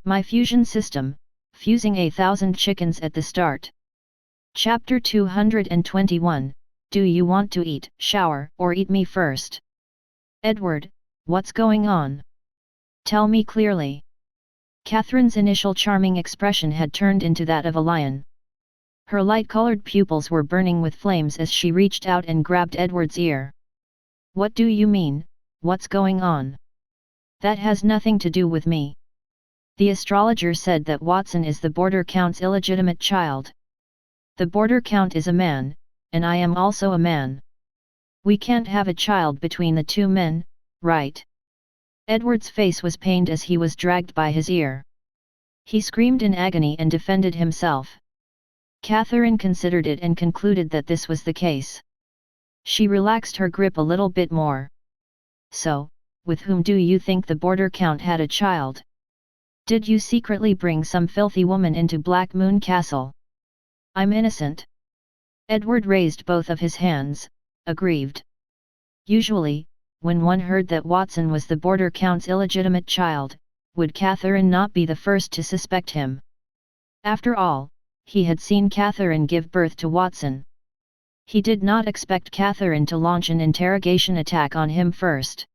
My fusion system, fusing 1,000 chickens at the start. Chapter 221, Do you want to eat, shower, or eat me first? Edward, what's going on? Tell me clearly. Catherine's initial charming expression had turned into that of a lion. Her light-colored pupils were burning with flames as she reached out and grabbed Edward's ear. What do you mean, what's going on? That has nothing to do with me. The astrologer said that Watson is the Border Count's illegitimate child. The Border Count is a man, and I am also a man. We can't have a child between the two men, right? Edward's face was pained as he was dragged by his ear. He screamed in agony and defended himself. Catherine considered it and concluded that this was the case. She relaxed her grip a little bit more. So, with whom do you think the Border Count had a child? Did you secretly bring some filthy woman into Blackmoon Castle? I'm innocent. Edward raised both of his hands, aggrieved. Usually, when one heard that Watson was the Border Count's illegitimate child, would Catherine not be the first to suspect him? After all, he had seen Catherine give birth to Watson. He did not expect Catherine to launch an interrogation attack on him first.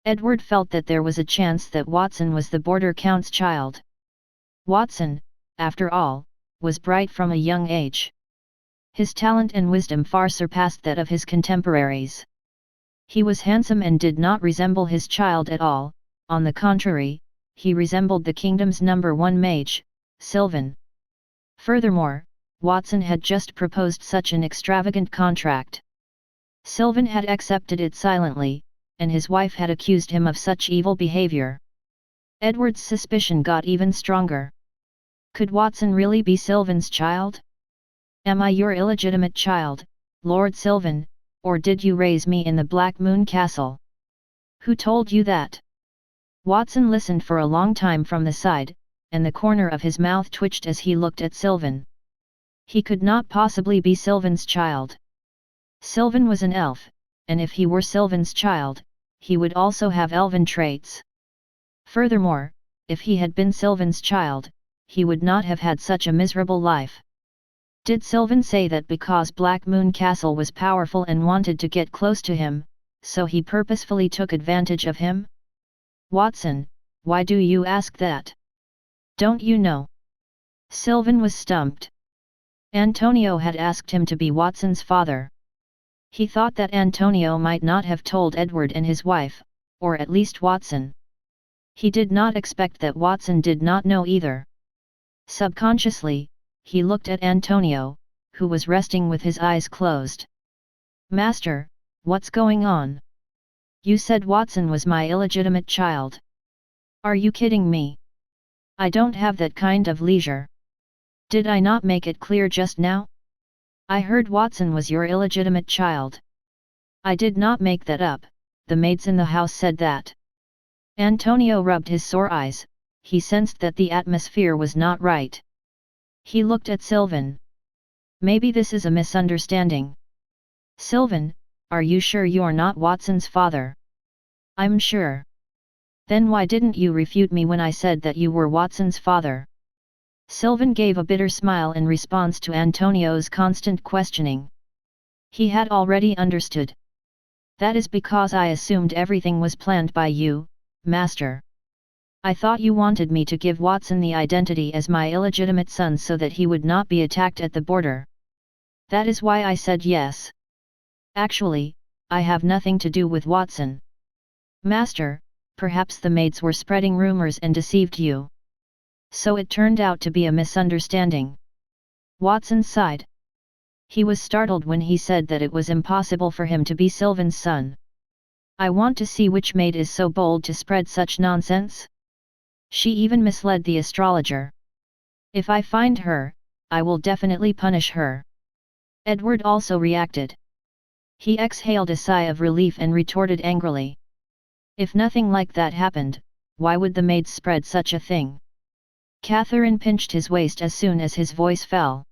Edward felt that there was a chance that Watson was the Border Count's child. Watson, after all, was bright from a young age. His talent and wisdom far surpassed that of his contemporaries. He was handsome and did not resemble his child at all, on the contrary, he resembled the kingdom's #1 mage, Sylvan. Furthermore, Watson had just proposed such an extravagant contract. Sylvan had accepted it silently, and his wife had accused him of such evil behavior. Edward's suspicion got even stronger. Could Watson really be Sylvan's child? Am I your illegitimate child, Lord Sylvan, or did you raise me in the Blackmoon Castle? Who told you that? Watson listened for a long time from the side, and the corner of his mouth twitched as he looked at Sylvan. He could not possibly be Sylvan's child. Sylvan was an elf, and if he were Sylvan's child, he would also have elven traits. Furthermore, if he had been Sylvan's child, he would not have had such a miserable life. Did Sylvan say that because Blackmoon Castle was powerful and wanted to get close to him, so he purposefully took advantage of him? Watson, why do you ask that? Don't you know? Sylvan was stumped. Antonio had asked him to be Watson's father. He thought that Antonio might not have told Edward and his wife, or at least Watson. He did not expect that Watson did not know either. Subconsciously, he looked at Antonio, who was resting with his eyes closed. Master, what's going on? You said Watson was my illegitimate child. Are you kidding me? I don't have that kind of leisure. Did I not make it clear just now? I heard Watson was your illegitimate child. I did not make that up, the maids in the house said that. Antonio rubbed his sore eyes, he sensed that the atmosphere was not right. He looked at Sylvan. Maybe this is a misunderstanding. Sylvan, are you sure you're not Watson's father? I'm sure. Then why didn't you refute me when I said that you were Watson's father? Sylvan gave a bitter smile in response to Antonio's constant questioning. He had already understood. That is because I assumed everything was planned by you, Master. I thought you wanted me to give Watson the identity as my illegitimate son so that he would not be attacked at the border. That is why I said yes. Actually, I have nothing to do with Watson. Master, perhaps the maids were spreading rumors and deceived you. So it turned out to be a misunderstanding. Watson sighed. He was startled when he said that it was impossible for him to be Sylvan's son. I want to see which maid is so bold to spread such nonsense. She even misled the astrologer. If I find her, I will definitely punish her. Edward also reacted. He exhaled a sigh of relief and retorted angrily. If nothing like that happened, why would the maids spread such a thing? Catherine pinched his waist as soon as his voice fell.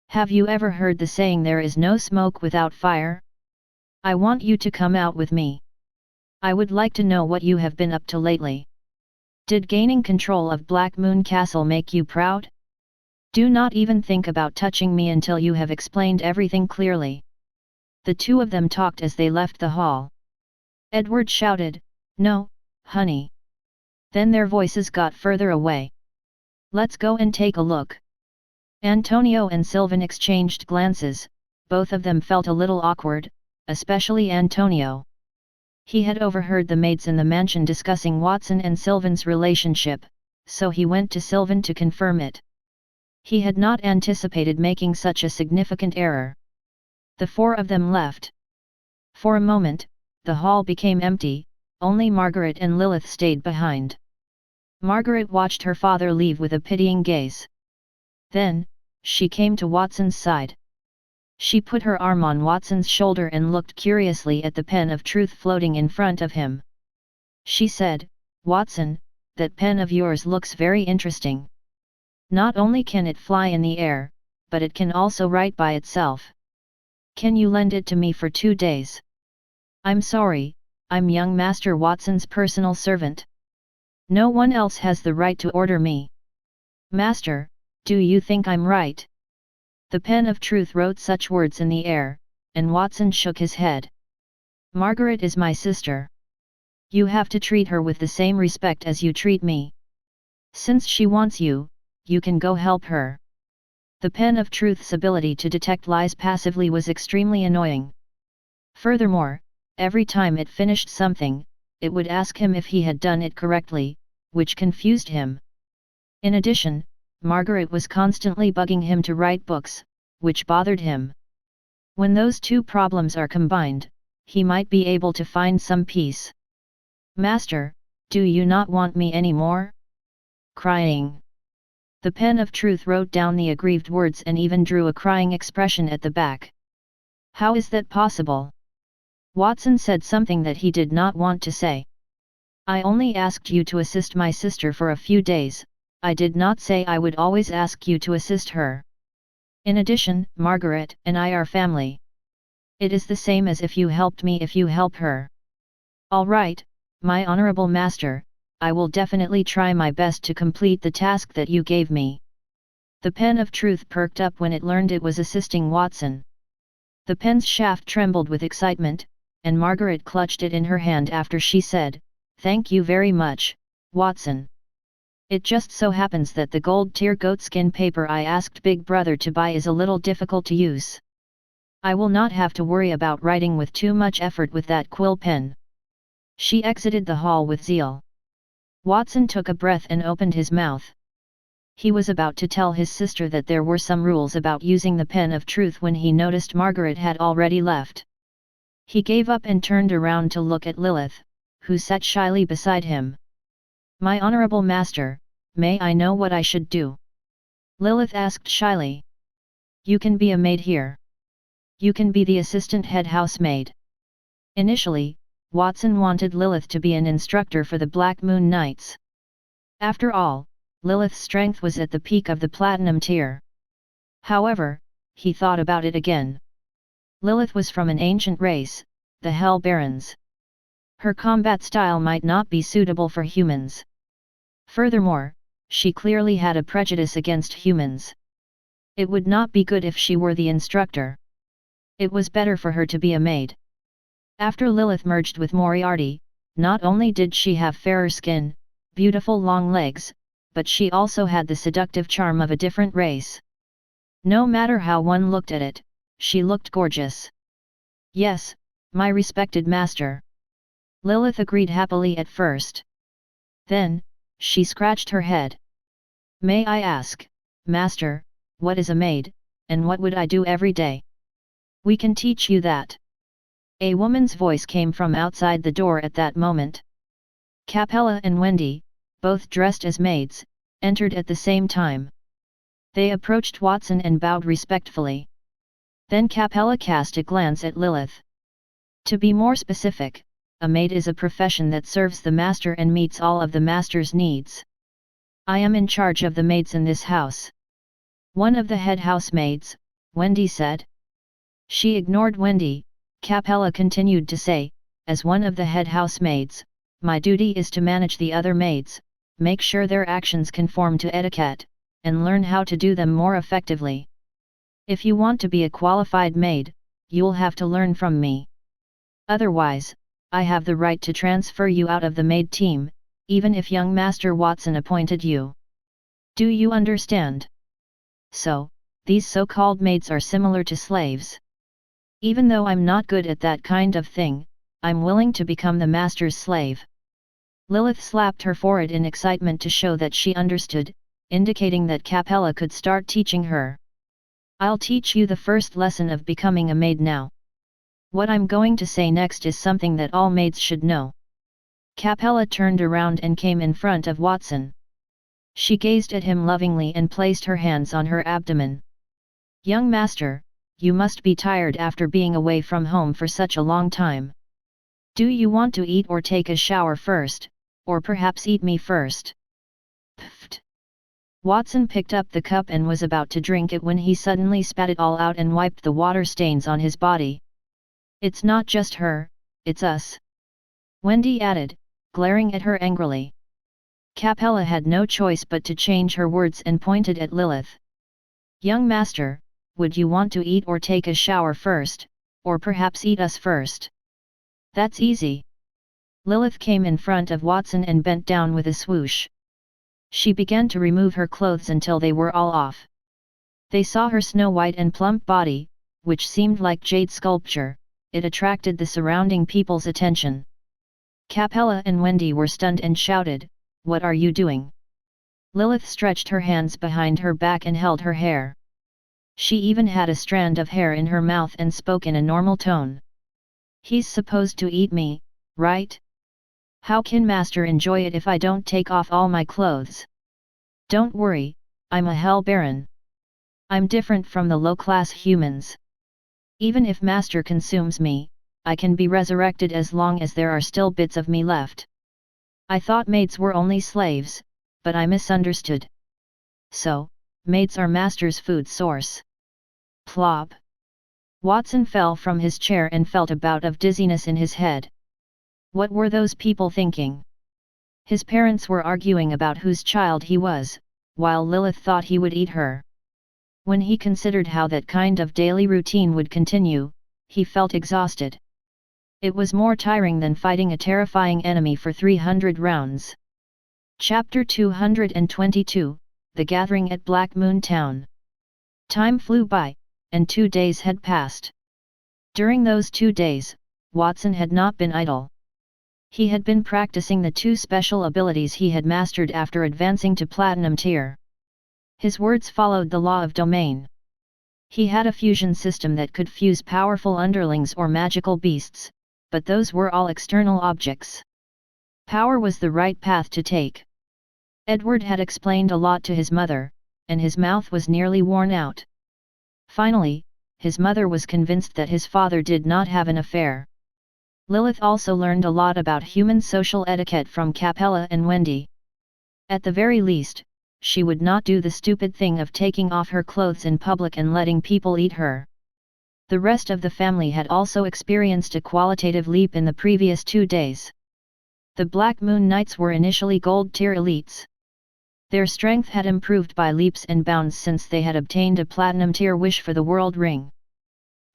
Have you ever heard the saying there is no smoke without fire? I want you to come out with me. I would like to know what you have been up to lately. Did gaining control of Blackmoon Castle make you proud? Do not even think about touching me until you have explained everything clearly. The two of them talked as they left the hall. Edward shouted, "No, honey." Then their voices got further away. "Let's go and take a look." Antonio and Sylvan exchanged glances. Both of them felt a little awkward, especially Antonio. He had overheard the maids in the mansion discussing Watson and Sylvan's relationship, so he went to Sylvan to confirm it. He had not anticipated making such a significant error. The four of them left. For a moment, the hall became empty, only Margaret and Lilith stayed behind. Margaret watched her father leave with a pitying gaze. Then, she came to Watson's side. She put her arm on Watson's shoulder and looked curiously at the pen of truth floating in front of him. She said, "Watson, that pen of yours looks very interesting. Not only can it fly in the air, but it can also write by itself. Can you lend it to me for 2 days? I'm sorry, I'm young Master Watson's personal servant. No one else has the right to order me." "Master, do you think I'm right?" The pen of truth wrote such words in the air, and Watson shook his head. "Margaret is my sister. You have to treat her with the same respect as you treat me. Since she wants you, you can go help her." The pen of truth's ability to detect lies passively was extremely annoying. Furthermore, every time it finished something, it would ask him if he had done it correctly, which confused him. In addition, Margaret was constantly bugging him to write books, which bothered him. When those two problems are combined, he might be able to find some peace. "Master, do you not want me anymore?" Crying. The pen of truth wrote down the aggrieved words and even drew a crying expression at the back. "How is that possible?" Watson said something that he did not want to say. "I only asked you to assist my sister for a few days, I did not say I would always ask you to assist her. In addition, Margaret and I are family. It is the same as if you helped me if you help her." "All right, my honorable master, I will definitely try my best to complete the task that you gave me." The pen of truth perked up when it learned it was assisting Watson. The pen's shaft trembled with excitement, and Margaret clutched it in her hand after she said, "Thank you very much, Watson. It just so happens that the gold tier goatskin paper I asked Big Brother to buy is a little difficult to use. I will not have to worry about writing with too much effort with that quill pen." She exited the hall with zeal. Watson took a breath and opened his mouth. He was about to tell his sister that there were some rules about using the pen of truth when he noticed Margaret had already left. He gave up and turned around to look at Lilith, who sat shyly beside him. "My honorable master, may I know what I should do?" Lilith asked shyly. "You can be a maid here. You can be the assistant head housemaid." Initially, Watson wanted Lilith to be an instructor for the Blackmoon Knights. After all, Lilith's strength was at the peak of the platinum tier. However, he thought about it again. Lilith was from an ancient race, the Hell Barons. Her combat style might not be suitable for humans. Furthermore, she clearly had a prejudice against humans. It would not be good if she were the instructor. It was better for her to be a maid. After Lilith merged with Moriarty, not only did she have fairer skin, beautiful long legs, but she also had the seductive charm of a different race. No matter how one looked at it, she looked gorgeous. "Yes, my respected master." Lilith agreed happily at first. Then, she scratched her head. "May I ask, master, what is a maid, and what would I do every day?" "We can teach you that." A woman's voice came from outside the door at that moment. Capella and Wendy, both dressed as maids, entered at the same time. They approached Watson and bowed respectfully. Then Capella cast a glance at Lilith. To be more specific, a maid is a profession that serves the master and meets all of the master's needs. "I am in charge of the maids in this house." One of the head housemaids, Wendy said. She ignored Wendy. Capella continued to say, "As one of the head housemaids, my duty is to manage the other maids, make sure their actions conform to etiquette, and learn how to do them more effectively. If you want to be a qualified maid, you'll have to learn from me. Otherwise, I have the right to transfer you out of the maid team, even if young Master Watson appointed you. Do you understand? So, these so-called maids are similar to slaves. Even though I'm not good at that kind of thing, I'm willing to become the master's slave. Lilith slapped her forehead in excitement to show that she understood, indicating that Capella could start teaching her. I'll teach you the first lesson of becoming a maid now. What I'm going to say next is something that all maids should know. Capella turned around and came in front of Watson. She gazed at him lovingly and placed her hands on her abdomen. Young master, you must be tired after being away from home for such a long time. Do you want to eat or take a shower first, or perhaps eat me first? Pfft. Watson picked up the cup and was about to drink it when he suddenly spat it all out and wiped the water stains on his body. It's not just her, it's us. Wendy added, glaring at her angrily. Capella had no choice but to change her words and pointed at Lilith. Young master, would you want to eat or take a shower first, or perhaps eat us first? That's easy. Lilith came in front of Watson and bent down with a swoosh. She began to remove her clothes until they were all off. They saw her snow-white and plump body, which seemed like jade sculpture. It attracted the surrounding people's attention. Capella and Wendy were stunned and shouted, "What are you doing?" Lilith stretched her hands behind her back and held her hair. She even had a strand of hair in her mouth and spoke in a normal tone. He's supposed to eat me, right? How can Master enjoy it if I don't take off all my clothes? Don't worry, I'm a Hell Baron. I'm different from the low-class humans. Even if Master consumes me, I can be resurrected as long as there are still bits of me left. I thought maids were only slaves, but I misunderstood. So, maids are Master's food source. Plop. Watson fell from his chair and felt a bout of dizziness in his head. What were those people thinking? His parents were arguing about whose child he was, while Lilith thought he would eat her. When he considered how that kind of daily routine would continue, he felt exhausted. It was more tiring than fighting a terrifying enemy for 300 rounds. Chapter 222, The Gathering at Blackmoon Town. Time flew by, and 2 days had passed. During those 2 days, Watson had not been idle. He had been practicing the 2 special abilities he had mastered after advancing to Platinum tier. His words followed the law of domain. He had a fusion system that could fuse powerful underlings or magical beasts, but those were all external objects. Power was the right path to take. Edward had explained a lot to his mother, and his mouth was nearly worn out. Finally, his mother was convinced that his father did not have an affair. Lilith also learned a lot about human social etiquette from Capella and Wendy. At the very least, she would not do the stupid thing of taking off her clothes in public and letting people eat her. The rest of the family had also experienced a qualitative leap in the previous 2 days. The Blackmoon Knights were initially gold tier elites. Their strength had improved by leaps and bounds since they had obtained a platinum tier wish for the world ring.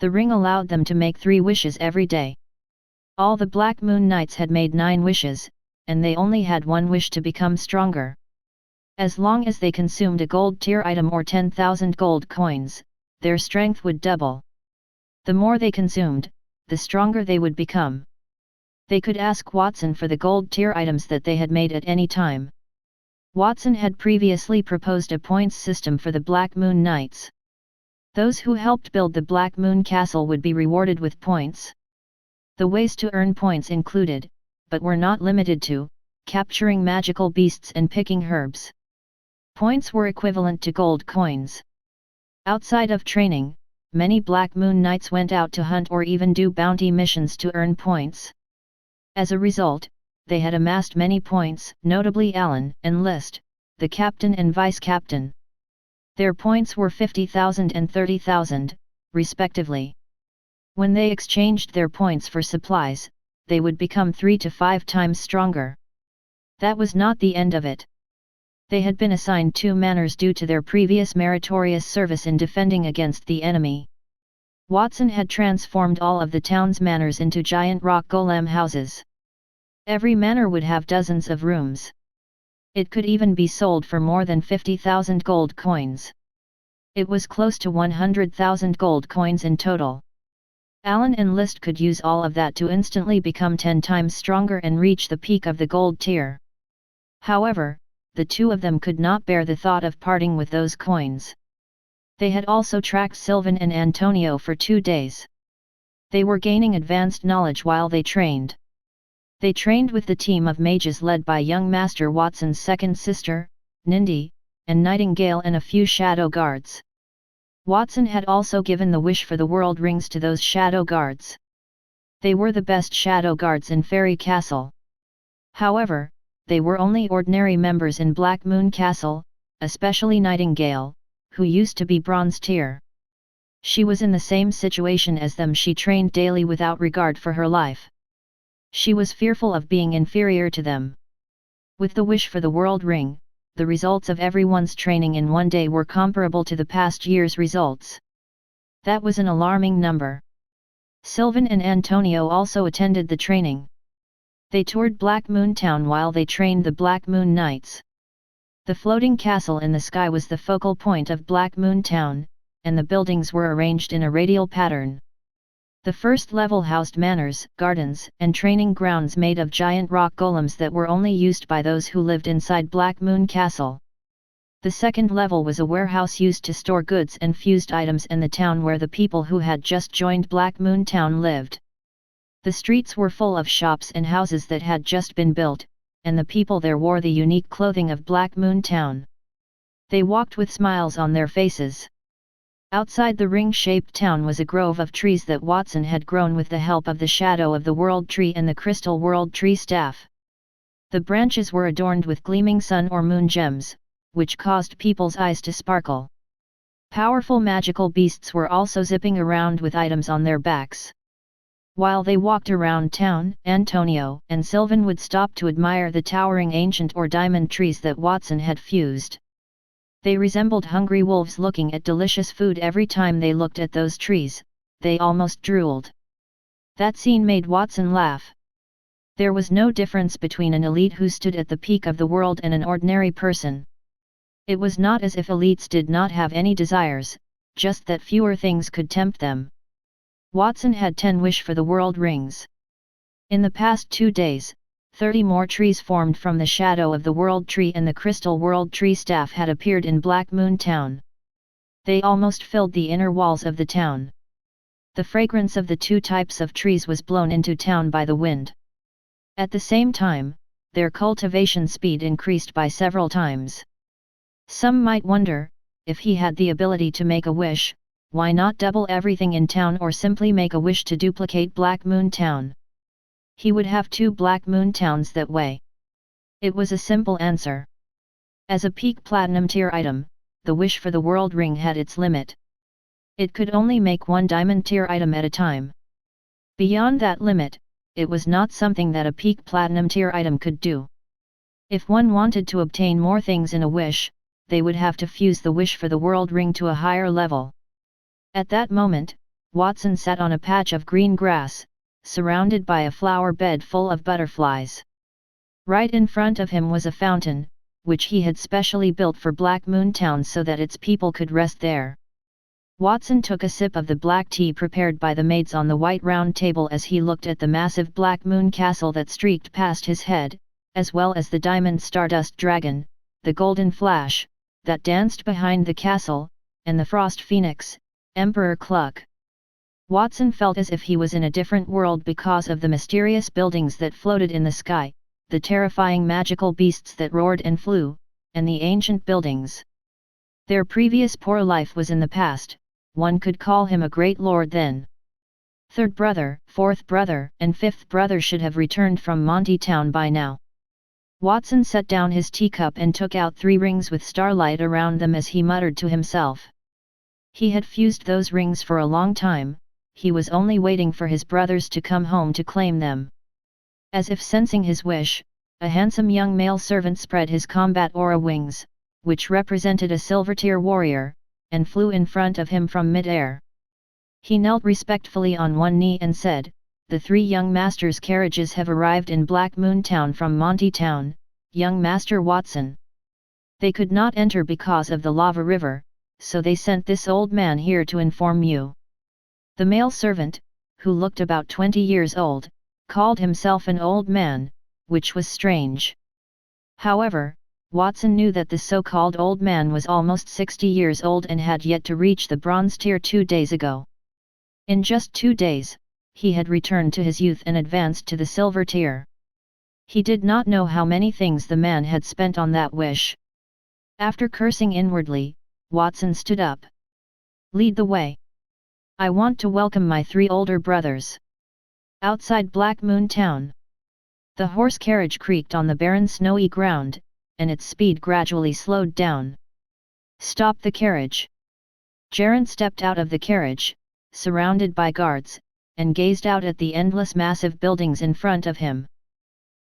The ring allowed them to make 3 wishes every day. All the Blackmoon Knights had made 9 wishes, and they only had 1 wish to become stronger. As long as they consumed a gold tier item or 10,000 gold coins, their strength would double. The more they consumed, the stronger they would become. They could ask Watson for the gold tier items that they had made at any time. Watson had previously proposed a points system for the Blackmoon Knights. Those who helped build the Blackmoon Castle would be rewarded with points. The ways to earn points included, but were not limited to, capturing magical beasts and picking herbs. Points were equivalent to gold coins. Outside of training, many Blackmoon Knights went out to hunt or even do bounty missions to earn points. As a result, they had amassed many points, notably Alan and List, the captain and vice-captain. Their points were 50,000 and 30,000, respectively. When they exchanged their points for supplies, they would become 3 to 5 times stronger. That was not the end of it. They had been assigned 2 manors due to their previous meritorious service in defending against the enemy. Watson had transformed all of the town's manors into giant rock golem houses. Every manor would have dozens of rooms. It could even be sold for more than 50,000 gold coins. It was close to 100,000 gold coins in total. Alan and List could use all of that to instantly become 10 times stronger and reach the peak of the gold tier. However, the 2 of them could not bear the thought of parting with those coins. They had also tracked Sylvan and Antonio for 2 days. They were gaining advanced knowledge while they trained. They trained with the team of mages led by young Master Watson's second sister, Nindy, and Nightingale and a few shadow guards. Watson had also given the wish for the world rings to those shadow guards. They were the best shadow guards in Fairy Castle. However, they were only ordinary members in Blackmoon Castle, especially Nightingale, who used to be bronze tier. She was in the same situation as them. She trained daily without regard for her life. She was fearful of being inferior to them. With the wish for the world ring, the results of everyone's training in one day were comparable to the past year's results. That was an alarming number. Sylvan and Antonio also attended the training. They toured Blackmoon Town while they trained the Blackmoon Knights. The floating castle in the sky was the focal point of Blackmoon Town, and the buildings were arranged in a radial pattern. The first level housed manors, gardens, and training grounds made of giant rock golems that were only used by those who lived inside Blackmoon Castle. The second level was a warehouse used to store goods and fused items in the town where the people who had just joined Blackmoon Town lived. The streets were full of shops and houses that had just been built, and the people there wore the unique clothing of Blackmoon Town. They walked with smiles on their faces. Outside the ring-shaped town was a grove of trees that Watson had grown with the help of the Shadow of the World Tree and the Crystal World Tree staff. The branches were adorned with gleaming sun or moon gems, which caused people's eyes to sparkle. Powerful magical beasts were also zipping around with items on their backs. While they walked around town, Antonio and Sylvan would stop to admire the towering ancient or diamond trees that Watson had fused. They resembled hungry wolves looking at delicious food every time they looked at those trees. They almost drooled. That scene made Watson laugh. There was no difference between an elite who stood at the peak of the world and an ordinary person. It was not as if elites did not have any desires, just that fewer things could tempt them. Watson had 10 wish for the world rings. In the past 2 days, 30 more trees formed from the Shadow of the World Tree and the Crystal World Tree staff had appeared in Blackmoon Town. They almost filled the inner walls of the town. The fragrance of the 2 types of trees was blown into town by the wind. At the same time, their cultivation speed increased by several times. Some might wonder, if he had the ability to make a wish, why not double everything in town or simply make a wish to duplicate Blackmoon Town? He would have 2 Blackmoon Towns that way. It was a simple answer. As a peak platinum tier item, the wish for the world ring had its limit. It could only make 1 diamond tier item at a time. Beyond that limit, it was not something that a peak platinum tier item could do. If one wanted to obtain more things in a wish, they would have to fuse the wish for the world ring to a higher level. At that moment, Watson sat on a patch of green grass, surrounded by a flower bed full of butterflies. Right in front of him was a fountain, which he had specially built for Blackmoon Town so that its people could rest there. Watson took a sip of the black tea prepared by the maids on the white round table as he looked at the massive Blackmoon castle that streaked past his head, as well as the diamond stardust dragon, the golden flash, that danced behind the castle, and the frost phoenix, Emperor Cluck. Watson felt as if he was in a different world because of the mysterious buildings that floated in the sky, the terrifying magical beasts that roared and flew, and the ancient buildings. Their previous poor life was in the past. One could call him a great lord then. 3rd brother, 4th brother, and 5th brother should have returned from Monty Town by now. Watson set down his teacup and took out 3 rings with starlight around them as he muttered to himself. He had fused those rings for a long time. He was only waiting for his brothers to come home to claim them. As if sensing his wish, a handsome young male servant spread his combat aura wings, which represented a silver-tier warrior, and flew in front of him from mid-air. He knelt respectfully on one knee and said, "The 3 young masters' carriages have arrived in Blackmoon Town from Monty Town, young Master Watson. They could not enter because of the lava river, so they sent this old man here to inform you." The male servant, who looked about 20 years old, called himself an old man, which was strange. However, Watson knew that the so-called old man was almost 60 years old and had yet to reach the bronze tier 2 days ago. In just 2 days, he had returned to his youth and advanced to the silver tier. He did not know how many things the man had spent on that wish. After cursing inwardly, Watson stood up. "Lead the way. I want to welcome my 3 older brothers." Outside Blackmoon Town, the horse carriage creaked on the barren snowy ground, and its speed gradually slowed down. "Stop the carriage." Geraint stepped out of the carriage, surrounded by guards, and gazed out at the endless massive buildings in front of him.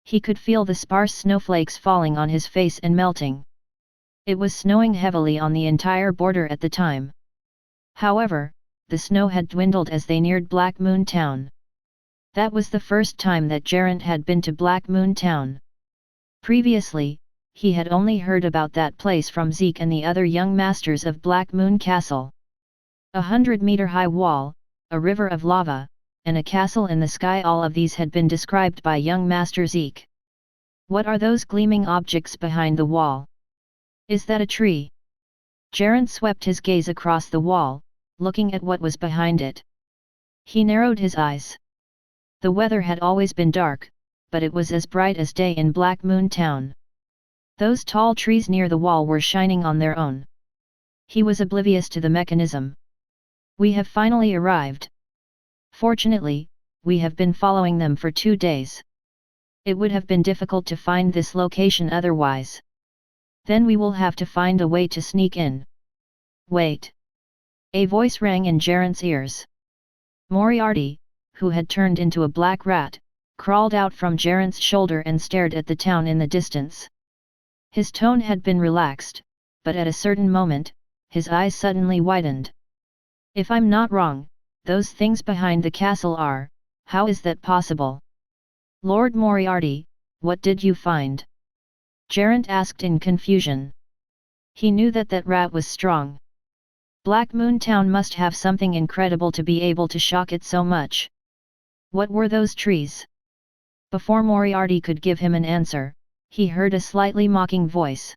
He could feel the sparse snowflakes falling on his face and melting. It was snowing heavily on the entire border at the time. However, the snow had dwindled as they neared Blackmoon Town. That was the first time that Geraint had been to Blackmoon Town. Previously, he had only heard about that place from Zeke and the other young masters of Blackmoon Castle. 100-meter-high wall, a river of lava, and a castle in the sky, all of these had been described by young Master Zeke. "What are those gleaming objects behind the wall? Is that a tree?" Geraint swept his gaze across the wall, looking at what was behind it. He narrowed his eyes. The weather had always been dark, but it was as bright as day in Blackmoon Town. Those tall trees near the wall were shining on their own. He was oblivious to the mechanism. "We have finally arrived. Fortunately, we have been following them for 2 days. It would have been difficult to find this location otherwise. Then we will have to find a way to sneak in." "Wait!" A voice rang in Geraint's ears. Moriarty, who had turned into a black rat, crawled out from Geraint's shoulder and stared at the town in the distance. His tone had been relaxed, but at a certain moment, his eyes suddenly widened. "If I'm not wrong, those things behind the castle are, how is that possible?" "Lord Moriarty, what did you find?" Geraint asked in confusion. He knew that that rat was strong. Blackmoon Town must have something incredible to be able to shock it so much. What were those trees? Before Moriarty could give him an answer, he heard a slightly mocking voice.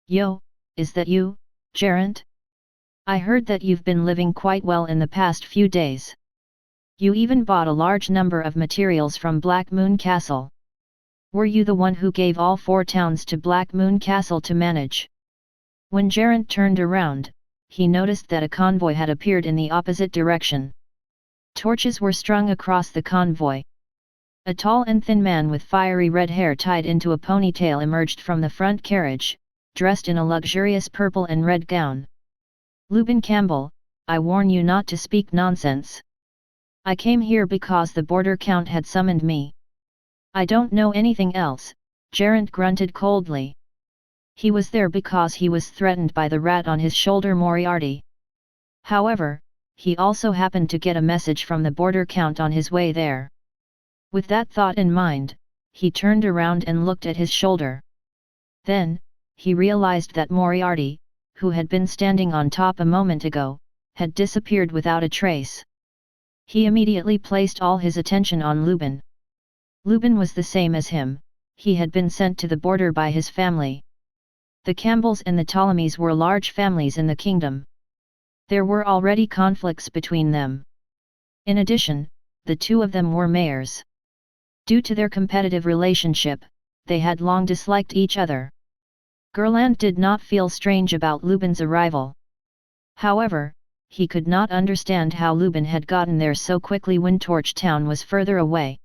"Yo, is that you, Geraint? I heard that you've been living quite well in the past few days. You even bought a large number of materials from Blackmoon Castle. Were you the one who gave all 4 towns to Blackmoon Castle to manage?" When Geraint turned around, he noticed that a convoy had appeared in the opposite direction. Torches were strung across the convoy. A tall and thin man with fiery red hair tied into a ponytail emerged from the front carriage, dressed in a luxurious purple and red gown. "Lubin Campbell, I warn you not to speak nonsense. I came here because the border count had summoned me." "I don't know anything else," Geraint grunted coldly. He was there because he was threatened by the rat on his shoulder, Moriarty. However, he also happened to get a message from the border count on his way there. With that thought in mind, he turned around and looked at his shoulder. Then, he realized that Moriarty, who had been standing on top a moment ago, had disappeared without a trace. He immediately placed all his attention on Lubin. Lubin was the same as him, he had been sent to the border by his family. The Campbells and the Ptolemies were large families in the kingdom. There were already conflicts between them. In addition, the 2 of them were mayors. Due to their competitive relationship, they had long disliked each other. Gerland did not feel strange about Lubin's arrival. However, he could not understand how Lubin had gotten there so quickly when Torch Town was further away.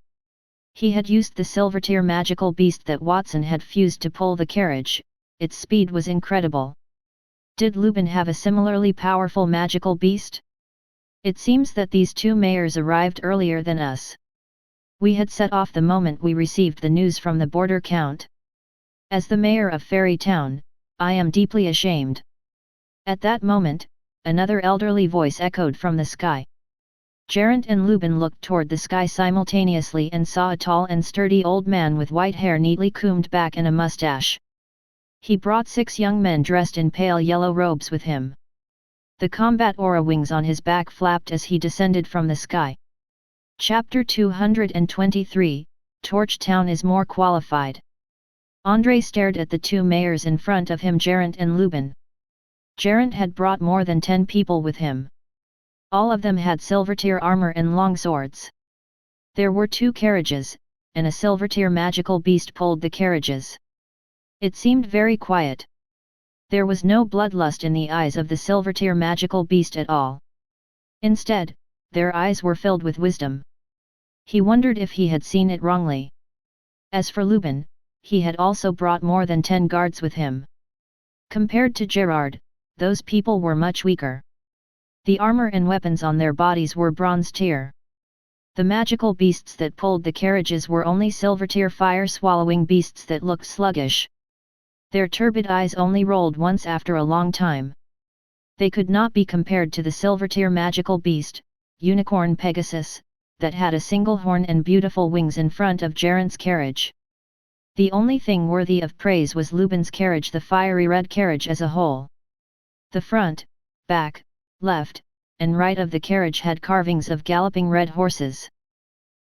He had used the silver-tier magical beast that Watson had fused to pull the carriage. Its speed was incredible. Did Lubin have a similarly powerful magical beast? "It seems that these 2 mayors arrived earlier than us. We had set off the moment we received the news from the border count. As the mayor of Fairy Town, I am deeply ashamed. At that moment, another elderly voice echoed from the sky. Gerant and Lubin looked toward the sky simultaneously and saw a tall and sturdy old man with white hair neatly combed back and a mustache. He brought 6 young men dressed in pale yellow robes with him. The combat aura wings on his back flapped as he descended from the sky. Chapter 223, Torch Town is more qualified. Andrei stared at the 2 mayors in front of him, Gerant and Lubin. Gerant had brought more than 10 people with him. All of them had silver-tier armor and long swords. There were 2 carriages, and a silver-tier magical beast pulled the carriages. It seemed very quiet. There was no bloodlust in the eyes of the silver-tier magical beast at all. Instead, their eyes were filled with wisdom. He wondered if he had seen it wrongly. As for Lubin, he had also brought more than 10 guards with him. Compared to Gerard, those people were much weaker. The armor and weapons on their bodies were bronze tier. The magical beasts that pulled the carriages were only silver tier fire-swallowing beasts that looked sluggish. Their turbid eyes only rolled once after a long time. They could not be compared to the silver tier magical beast, Unicorn Pegasus, that had a single horn and beautiful wings in front of Gerant's carriage. The only thing worthy of praise was Lubin's carriage, the fiery red carriage as a whole. The front, back, left, and right of the carriage had carvings of galloping red horses.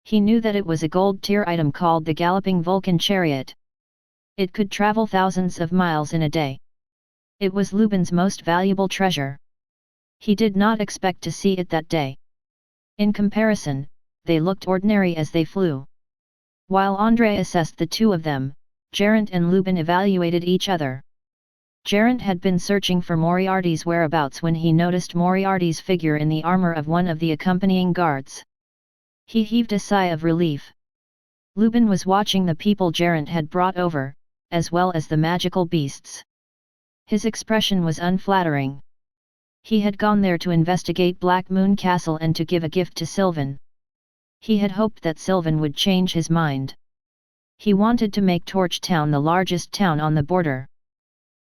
He knew that it was a gold-tier item called the Galloping Vulcan Chariot. It could travel thousands of miles in a day. It was Lubin's most valuable treasure. He did not expect to see it that day. In comparison, they looked ordinary as they flew. While Andrei assessed the 2 of them, Gerant and Lubin evaluated each other. Gerant had been searching for Moriarty's whereabouts when he noticed Moriarty's figure in the armor of one of the accompanying guards. He heaved a sigh of relief. Lubin was watching the people Gerant had brought over, as well as the magical beasts. His expression was unflattering. He had gone there to investigate Blackmoon Castle and to give a gift to Sylvan. He had hoped that Sylvan would change his mind. He wanted to make Torch Town the largest town on the border.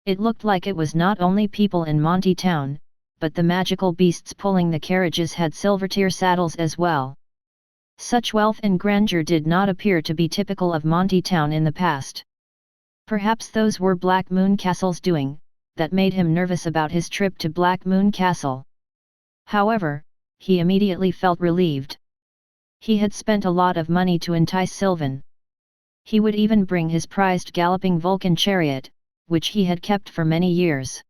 It looked like it was not only people in Monty Town, but the magical beasts pulling the carriages had silver-tier saddles as well. Such wealth and grandeur did not appear to be typical of Monty Town in the past. Perhaps those were Blackmoon Castle's doing, that made him nervous about his trip to Blackmoon Castle. However, he immediately felt relieved. He had spent a lot of money to entice Sylvan. He would even bring his prized Galloping Vulcan Chariot, which he had kept for many years.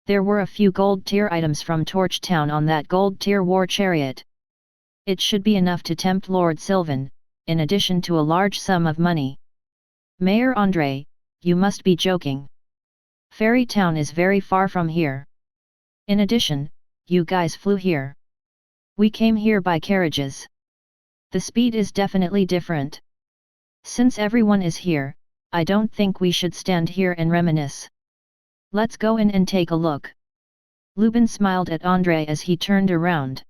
There were a few gold-tier items from Torch Town on that gold-tier war chariot. It should be enough to tempt Lord Sylvan, in addition to a large sum of money. Mayor Andrei, you must be joking. Fairy Town is very far from here. In addition, you guys flew here. We came here by carriages. The speed is definitely different. Since everyone is here, I don't think we should stand here and reminisce. Let's go in and take a look. Lubin smiled at Andrei as he turned around.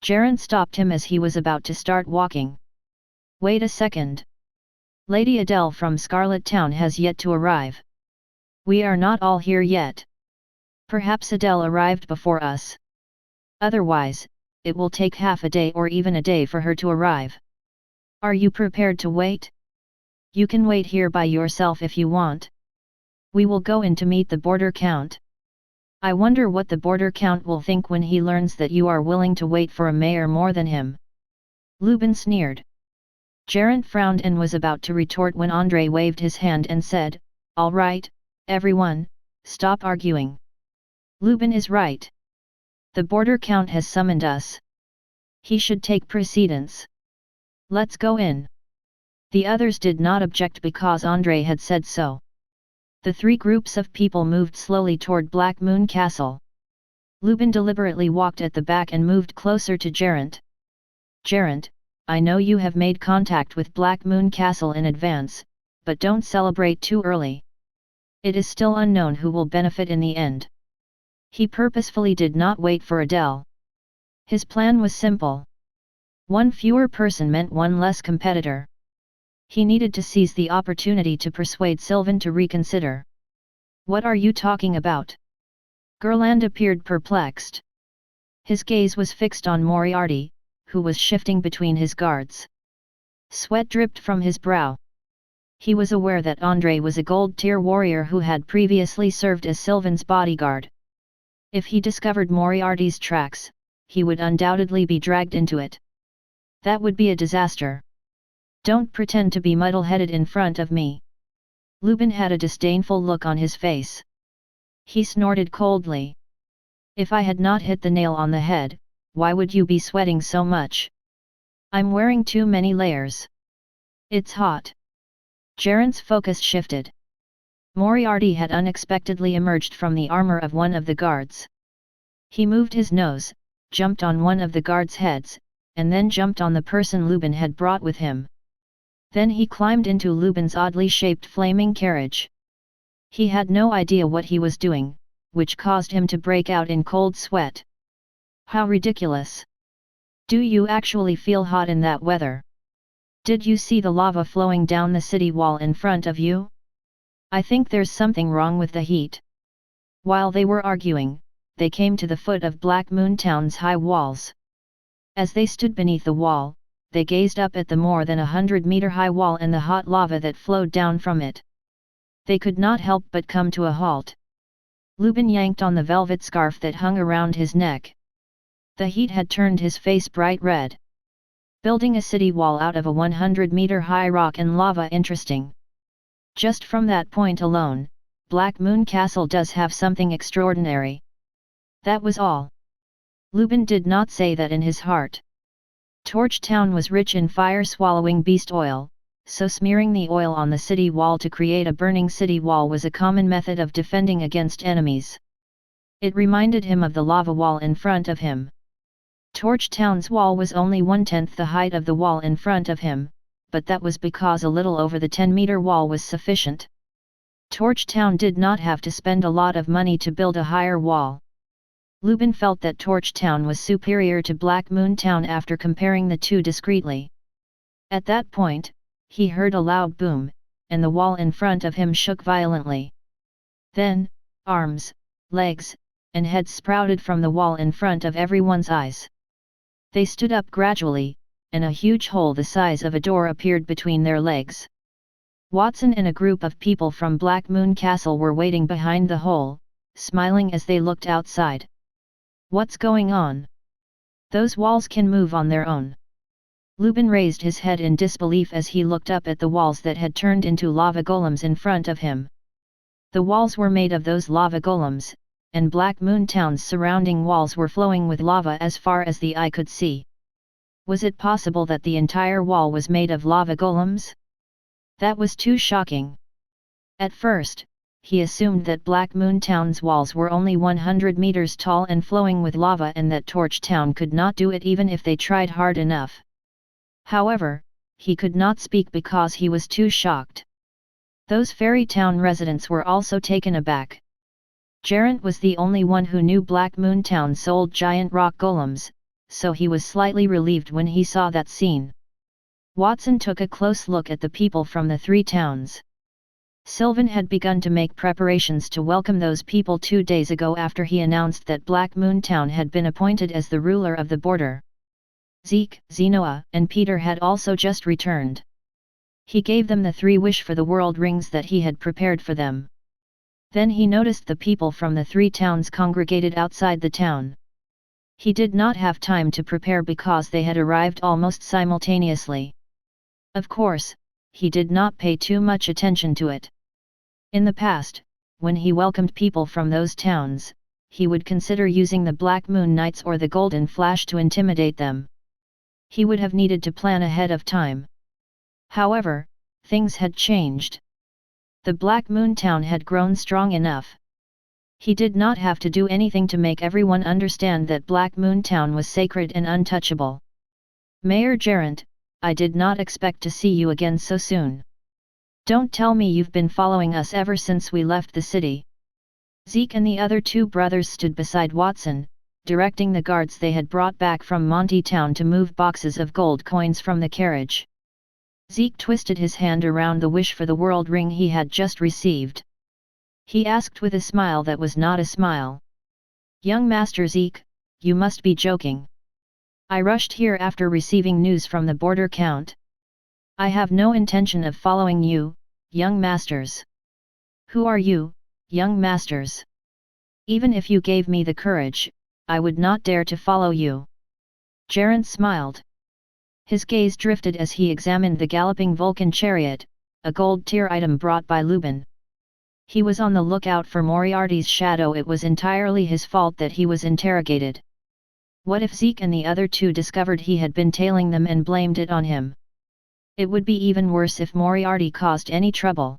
Gerant stopped him as he was about to start walking. Wait a second. Lady Adele from Scarlet Town has yet to arrive. We are not all here yet. Perhaps Adele arrived before us. Otherwise, it will take half a day or even a day for her to arrive. Are you prepared to wait? You can wait here by yourself if you want. We will go in to meet the border count. I wonder what the border count will think when he learns that you are willing to wait for a mayor more than him. Lubin sneered. Gerant frowned and was about to retort when Andrei waved his hand and said, "All right, everyone, stop arguing. Lubin is right. The border count has summoned us. He should take precedence. Let's go in." The others did not object because Andrei had said so. The 3 groups of people moved slowly toward Blackmoon Castle. Lubin deliberately walked at the back and moved closer to Gerant. Gerant, I know you have made contact with Blackmoon Castle in advance, but don't celebrate too early. It is still unknown who will benefit in the end. He purposefully did not wait for Adele. His plan was simple. One fewer person meant one less competitor. He needed to seize the opportunity to persuade Sylvan to reconsider. What are you talking about? Gerland appeared perplexed. His gaze was fixed on Moriarty, who was shifting between his guards. Sweat dripped from his brow. He was aware that André was a gold-tier warrior who had previously served as Sylvan's bodyguard. If he discovered Moriarty's tracks, he would undoubtedly be dragged into it. That would be a disaster. Don't pretend to be muddle-headed in front of me. Lubin had a disdainful look on his face. He snorted coldly. If I had not hit the nail on the head, why would you be sweating so much? I'm wearing too many layers. It's hot. Gerent's focus shifted. Moriarty had unexpectedly emerged from the armor of one of the guards. He moved his nose, jumped on one of the guards' heads, and then jumped on the person Lubin had brought with him. Then he climbed into Lubin's oddly shaped flaming carriage. He had no idea what he was doing, which caused him to break out in cold sweat. How ridiculous! Do you actually feel hot in that weather? Did you see the lava flowing down the city wall in front of you? I think there's something wrong with the heat. While they were arguing, they came to the foot of Blackmoon town's high walls. As they stood beneath the wall, they gazed up at the more than 100-meter-high wall and the hot lava that flowed down from it. They could not help but come to a halt. Lubin yanked on the velvet scarf that hung around his neck. The heat had turned his face bright red. Building a city wall out of a 100-meter-high rock and lava interesting. Just from that point alone, Blackmoon Castle does have something extraordinary. That was all. Lubin did not say that in his heart. Torch Town was rich in fire-swallowing beast oil, so smearing the oil on the city wall to create a burning city wall was a common method of defending against enemies. It reminded him of the lava wall in front of him. Torch Town's wall was only 1/10 the height of the wall in front of him, but that was because a little over the 10-meter wall was sufficient. Torch Town did not have to spend a lot of money to build a higher wall. Lubin felt that Torch Town was superior to Blackmoon Town after comparing the two discreetly. At that point, he heard a loud boom, and the wall in front of him shook violently. Then, arms, legs, and head sprouted from the wall in front of everyone's eyes. They stood up gradually, and a huge hole the size of a door appeared between their legs. Watson and a group of people from Blackmoon Castle were waiting behind the hole, smiling as they looked outside. What's going on? Those walls can move on their own. Lubin raised his head in disbelief as he looked up at the walls that had turned into lava golems in front of him. The walls were made of those lava golems, and Blackmoon Town's surrounding walls were flowing with lava as far as the eye could see. Was it possible that the entire wall was made of lava golems? That was too shocking. At first, he assumed that Blackmoon Town's walls were only 100 meters tall and flowing with lava and that Torch Town could not do it even if they tried hard enough. However, he could not speak because he was too shocked. Those Fairy Town residents were also taken aback. Gerent was the only one who knew Blackmoon Town sold giant rock golems, so he was slightly relieved when he saw that scene. Watson took a close look at the people from the three towns. Sylvan had begun to make preparations to welcome those people 2 days ago after he announced that Blackmoon Town had been appointed as the ruler of the border. Zeke, Zenoa, and Peter had also just returned. He gave them the 3 wish for the world rings that he had prepared for them. Then he noticed the people from the 3 towns congregated outside the town. He did not have time to prepare because they had arrived almost simultaneously. Of course, he did not pay too much attention to it. In the past, when he welcomed people from those towns, he would consider using the Blackmoon Knights or the Golden Flash to intimidate them. He would have needed to plan ahead of time. However, things had changed. The Blackmoon Town had grown strong enough. He did not have to do anything to make everyone understand that Blackmoon Town was sacred and untouchable. Mayor Gerent, I did not expect to see you again so soon. Don't tell me you've been following us ever since we left the city. Zeke and the other 2 brothers stood beside Watson, directing the guards they had brought back from Monty Town to move boxes of gold coins from the carriage. Zeke twisted his hand around the wish for the world ring he had just received. He asked with a smile that was not a smile. "Young Master Zeke, you must be joking. I rushed here after receiving news from the border count. I have no intention of following you, young masters." "Who are you, young masters? Even if you gave me the courage, I would not dare to follow you." Gerent smiled. His gaze drifted as he examined the galloping Vulcan chariot, a gold-tier item brought by Lubin. He was on the lookout for Moriarty's shadow. It was entirely his fault that he was interrogated. What if Zeke and the other two discovered he had been tailing them and blamed it on him? It would be even worse if Moriarty caused any trouble.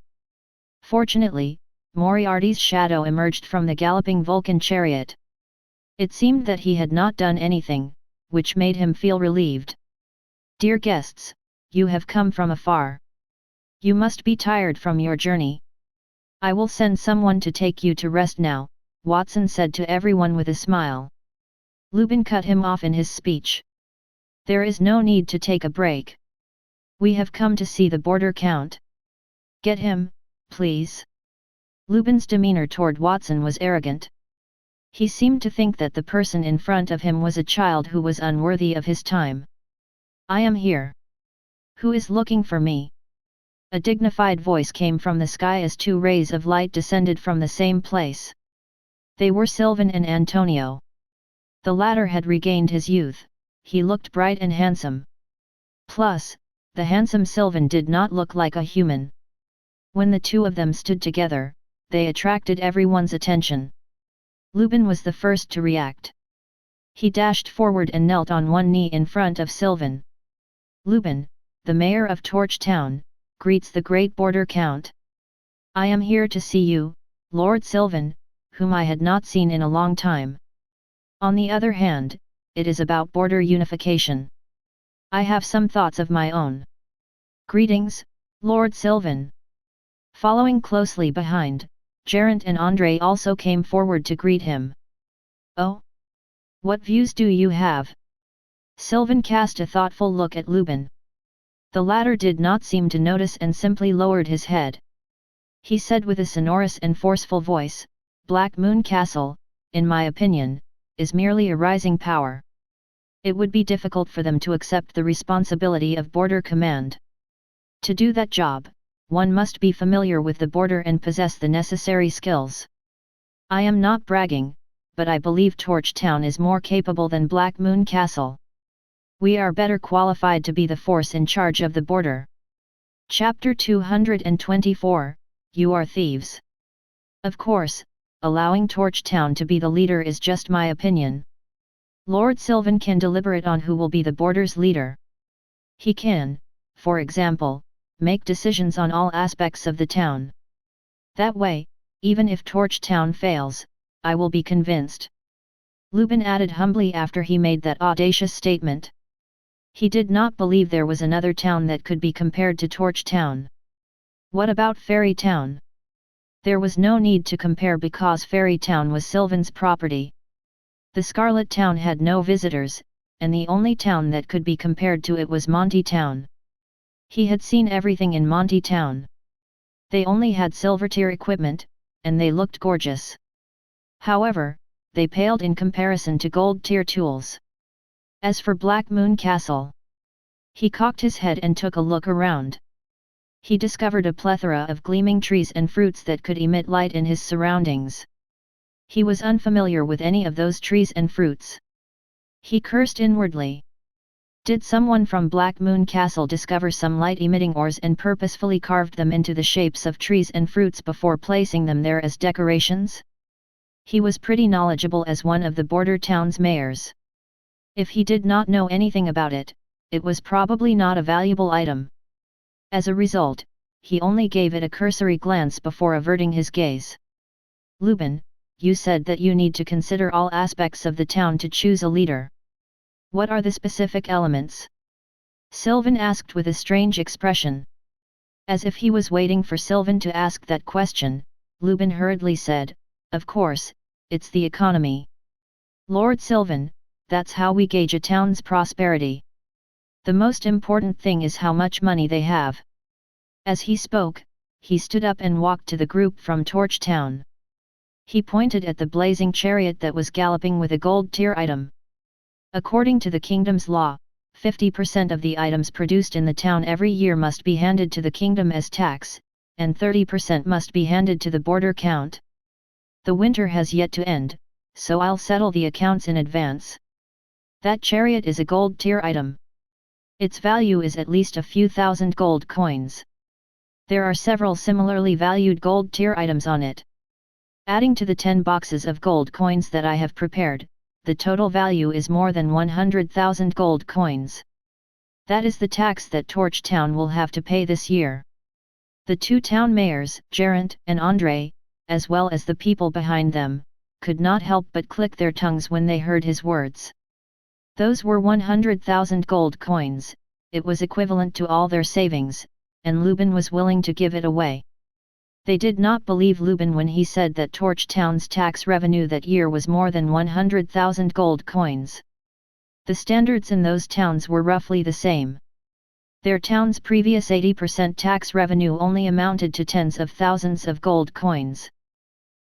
Fortunately, Moriarty's shadow emerged from the galloping Vulcan chariot. It seemed that he had not done anything, which made him feel relieved. "Dear guests, you have come from afar. You must be tired from your journey. I will send someone to take you to rest now," Watson said to everyone with a smile. Lubin cut him off in his speech. "There is no need to take a break. We have come to see the border count. Get him, please." Lubin's demeanor toward Watson was arrogant. He seemed to think that the person in front of him was a child who was unworthy of his time. "I am here. Who is looking for me?" A dignified voice came from the sky as two rays of light descended from the same place. They were Sylvan and Antonio. The latter had regained his youth, he looked bright and handsome. Plus, the handsome Sylvan did not look like a human. When the two of them stood together, they attracted everyone's attention. Lubin was the first to react. He dashed forward and knelt on one knee in front of Sylvan. "Lubin, the mayor of Torch Town, greets the great border count. I am here to see you, Lord Sylvan, whom I had not seen in a long time. On the other hand, it is about border unification. I have some thoughts of my own." "Greetings, Lord Sylvan." Following closely behind, Gerent and Andre also came forward to greet him. "Oh? What views do you have?" Sylvan cast a thoughtful look at Lubin. The latter did not seem to notice and simply lowered his head. He said with a sonorous and forceful voice, "Blackmoon Castle, in my opinion, is merely a rising power. It would be difficult for them to accept the responsibility of border command. To do that job, one must be familiar with the border and possess the necessary skills. I am not bragging, but I believe Torch Town is more capable than Blackmoon Castle. We are better qualified to be the force in charge of the border." Chapter 224, You Are Thieves. Of course, allowing Torch Town to be the leader is just my opinion. Lord Sylvan can deliberate on who will be the border's leader. He can, for example, make decisions on all aspects of the town. That way, even if Torch Town fails, I will be convinced." Lubin added humbly after he made that audacious statement. He did not believe there was another town that could be compared to Torch Town. What about Fairy Town? There was no need to compare because Fairy Town was Sylvan's property. The Scarlet Town had no visitors, and the only town that could be compared to it was Monty Town. He had seen everything in Monty Town. They only had silver-tier equipment, and they looked gorgeous. However, they paled in comparison to gold-tier tools. As for Blackmoon Castle, he cocked his head and took a look around. He discovered a plethora of gleaming trees and fruits that could emit light in his surroundings. He was unfamiliar with any of those trees and fruits. He cursed inwardly. Did someone from Blackmoon Castle discover some light-emitting ores and purposefully carved them into the shapes of trees and fruits before placing them there as decorations? He was pretty knowledgeable as one of the border town's mayors. If he did not know anything about it, it was probably not a valuable item. As a result, he only gave it a cursory glance before averting his gaze. "Lubin, you said that you need to consider all aspects of the town to choose a leader. What are the specific elements?" Sylvan asked with a strange expression. As if he was waiting for Sylvan to ask that question, Lubin hurriedly said, "Of course, it's the economy. Lord Sylvan, that's how we gauge a town's prosperity. The most important thing is how much money they have. As he spoke, he stood up and walked to the group from Torch Town. He pointed at the blazing chariot that was galloping with a gold tier item. According to the kingdom's law, 50% of the items produced in the town every year must be handed to the kingdom as tax, and 30% must be handed to the border count. The winter has yet to end, so I'll settle the accounts in advance. That chariot is a gold tier item. Its value is at least a few thousand gold coins. There are several similarly valued gold tier items on it. Adding to the 10 boxes of gold coins that I have prepared, the total value is more than 100,000 gold coins. That is the tax that Torch Town will have to pay this year. The two town mayors, Gerant and Andre, as well as the people behind them, could not help but click their tongues when they heard his words. Those were 100,000 gold coins, it was equivalent to all their savings, and Lubin was willing to give it away. They did not believe Lubin when he said that Torch Town's tax revenue that year was more than 100,000 gold coins. The standards in those towns were roughly the same. Their town's previous 80% tax revenue only amounted to tens of thousands of gold coins.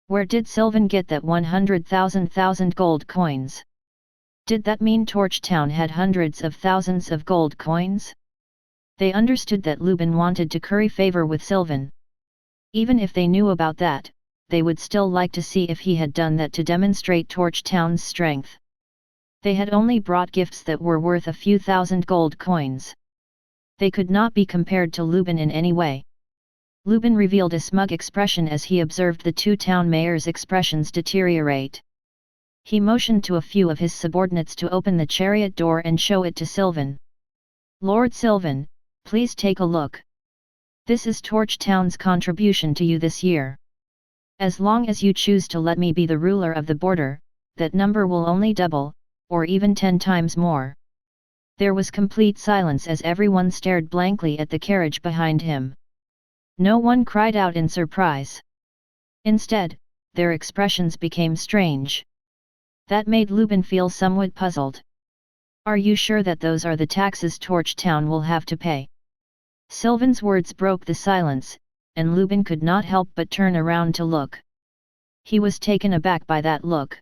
Where did Sylvan get that 100,000 gold coins? Did that mean Torch Town had hundreds of thousands of gold coins? They understood that Lubin wanted to curry favor with Sylvan. Even if they knew about that, they would still like to see if he had done that to demonstrate Torch Town's strength. They had only brought gifts that were worth a few thousand gold coins. They could not be compared to Lubin in any way. Lubin revealed a smug expression as he observed the two town mayors' expressions deteriorate. He motioned to a few of his subordinates to open the chariot door and show it to Sylvan. "Lord Sylvan, please take a look. This is Torch Town's contribution to you this year. As long as you choose to let me be the ruler of the border, that number will only double, or even 10 times more." There was complete silence as everyone stared blankly at the carriage behind him. No one cried out in surprise. Instead, their expressions became strange. That made Lubin feel somewhat puzzled. "Are you sure that those are the taxes Torch Town will have to pay?" Sylvan's words broke the silence, and Lubin could not help but turn around to look. He was taken aback by that look.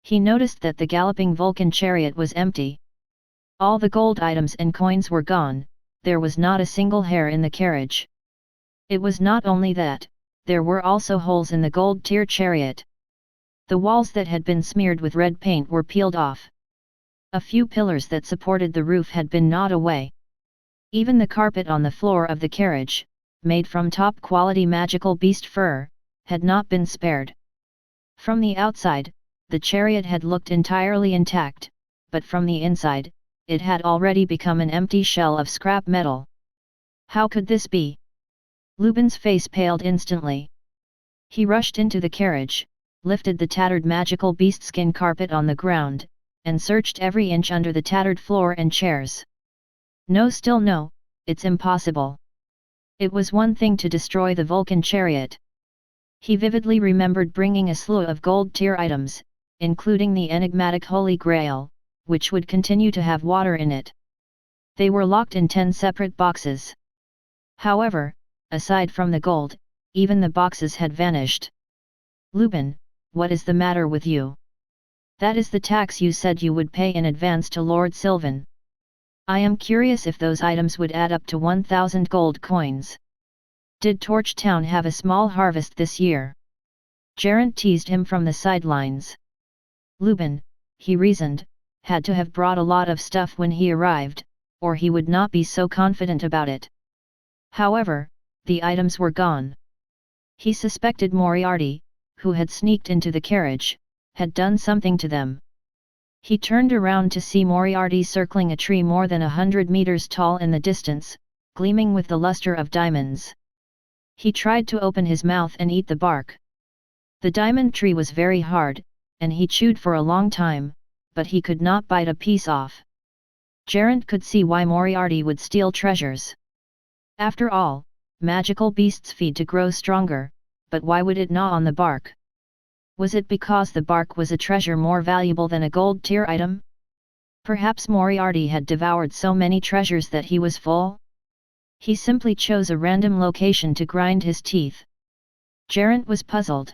He noticed that the galloping Vulcan chariot was empty. All the gold items and coins were gone, there was not a single hair in the carriage. It was not only that, there were also holes in the gold tier chariot. The walls that had been smeared with red paint were peeled off. A few pillars that supported the roof had been gnawed away. Even the carpet on the floor of the carriage, made from top-quality magical beast fur, had not been spared. From the outside, the chariot had looked entirely intact, but from the inside, it had already become an empty shell of scrap metal. How could this be? Lubin's face paled instantly. He rushed into the carriage, lifted the tattered magical beastskin carpet on the ground, and searched every inch under the tattered floor and chairs. No, still no, it's impossible. It was one thing to destroy the Vulcan chariot. He vividly remembered bringing a slew of gold tier items, including the enigmatic Holy Grail, which would continue to have water in it. They were locked in 10 separate boxes. However, aside from the gold, even the boxes had vanished. "Lubin, what is the matter with you? That is the tax you said you would pay in advance to Lord Sylvan. I am curious if those items would add up to 1,000 gold coins. Did Torch Town have a small harvest this year?" Gerant teased him from the sidelines. Lubin, he reasoned, had to have brought a lot of stuff when he arrived, or he would not be so confident about it. However, the items were gone. He suspected Moriarty, who had sneaked into the carriage, had done something to them. He turned around to see Moriarty circling a tree more than 100 meters tall in the distance, gleaming with the luster of diamonds. He tried to open his mouth and eat the bark. The diamond tree was very hard, and he chewed for a long time, but he could not bite a piece off. Gerant could see why Moriarty would steal treasures. After all, magical beasts feed to grow stronger, but why would it gnaw on the bark? Was it because the bark was a treasure more valuable than a gold tier item? Perhaps Moriarty had devoured so many treasures that he was full? He simply chose a random location to grind his teeth. Geraint was puzzled.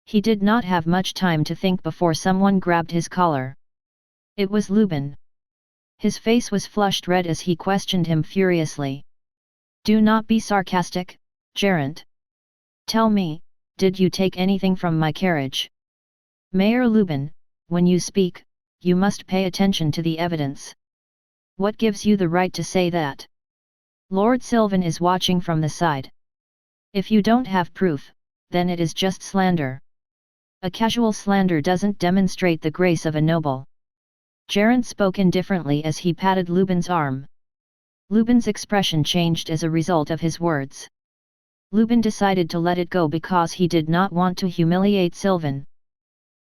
He did not have much time to think before someone grabbed his collar. It was Lubin. His face was flushed red as he questioned him furiously. "Do not be sarcastic, Geraint. Tell me, did you take anything from my carriage?" "Mayor Lubin, when you speak, you must pay attention to the evidence. What gives you the right to say that? Lord Sylvan is watching from the side. If you don't have proof, then it is just slander. A casual slander doesn't demonstrate the grace of a noble." Geraint spoke indifferently as he patted Lubin's arm. Lubin's expression changed as a result of his words. Lubin decided to let it go because he did not want to humiliate Sylvan.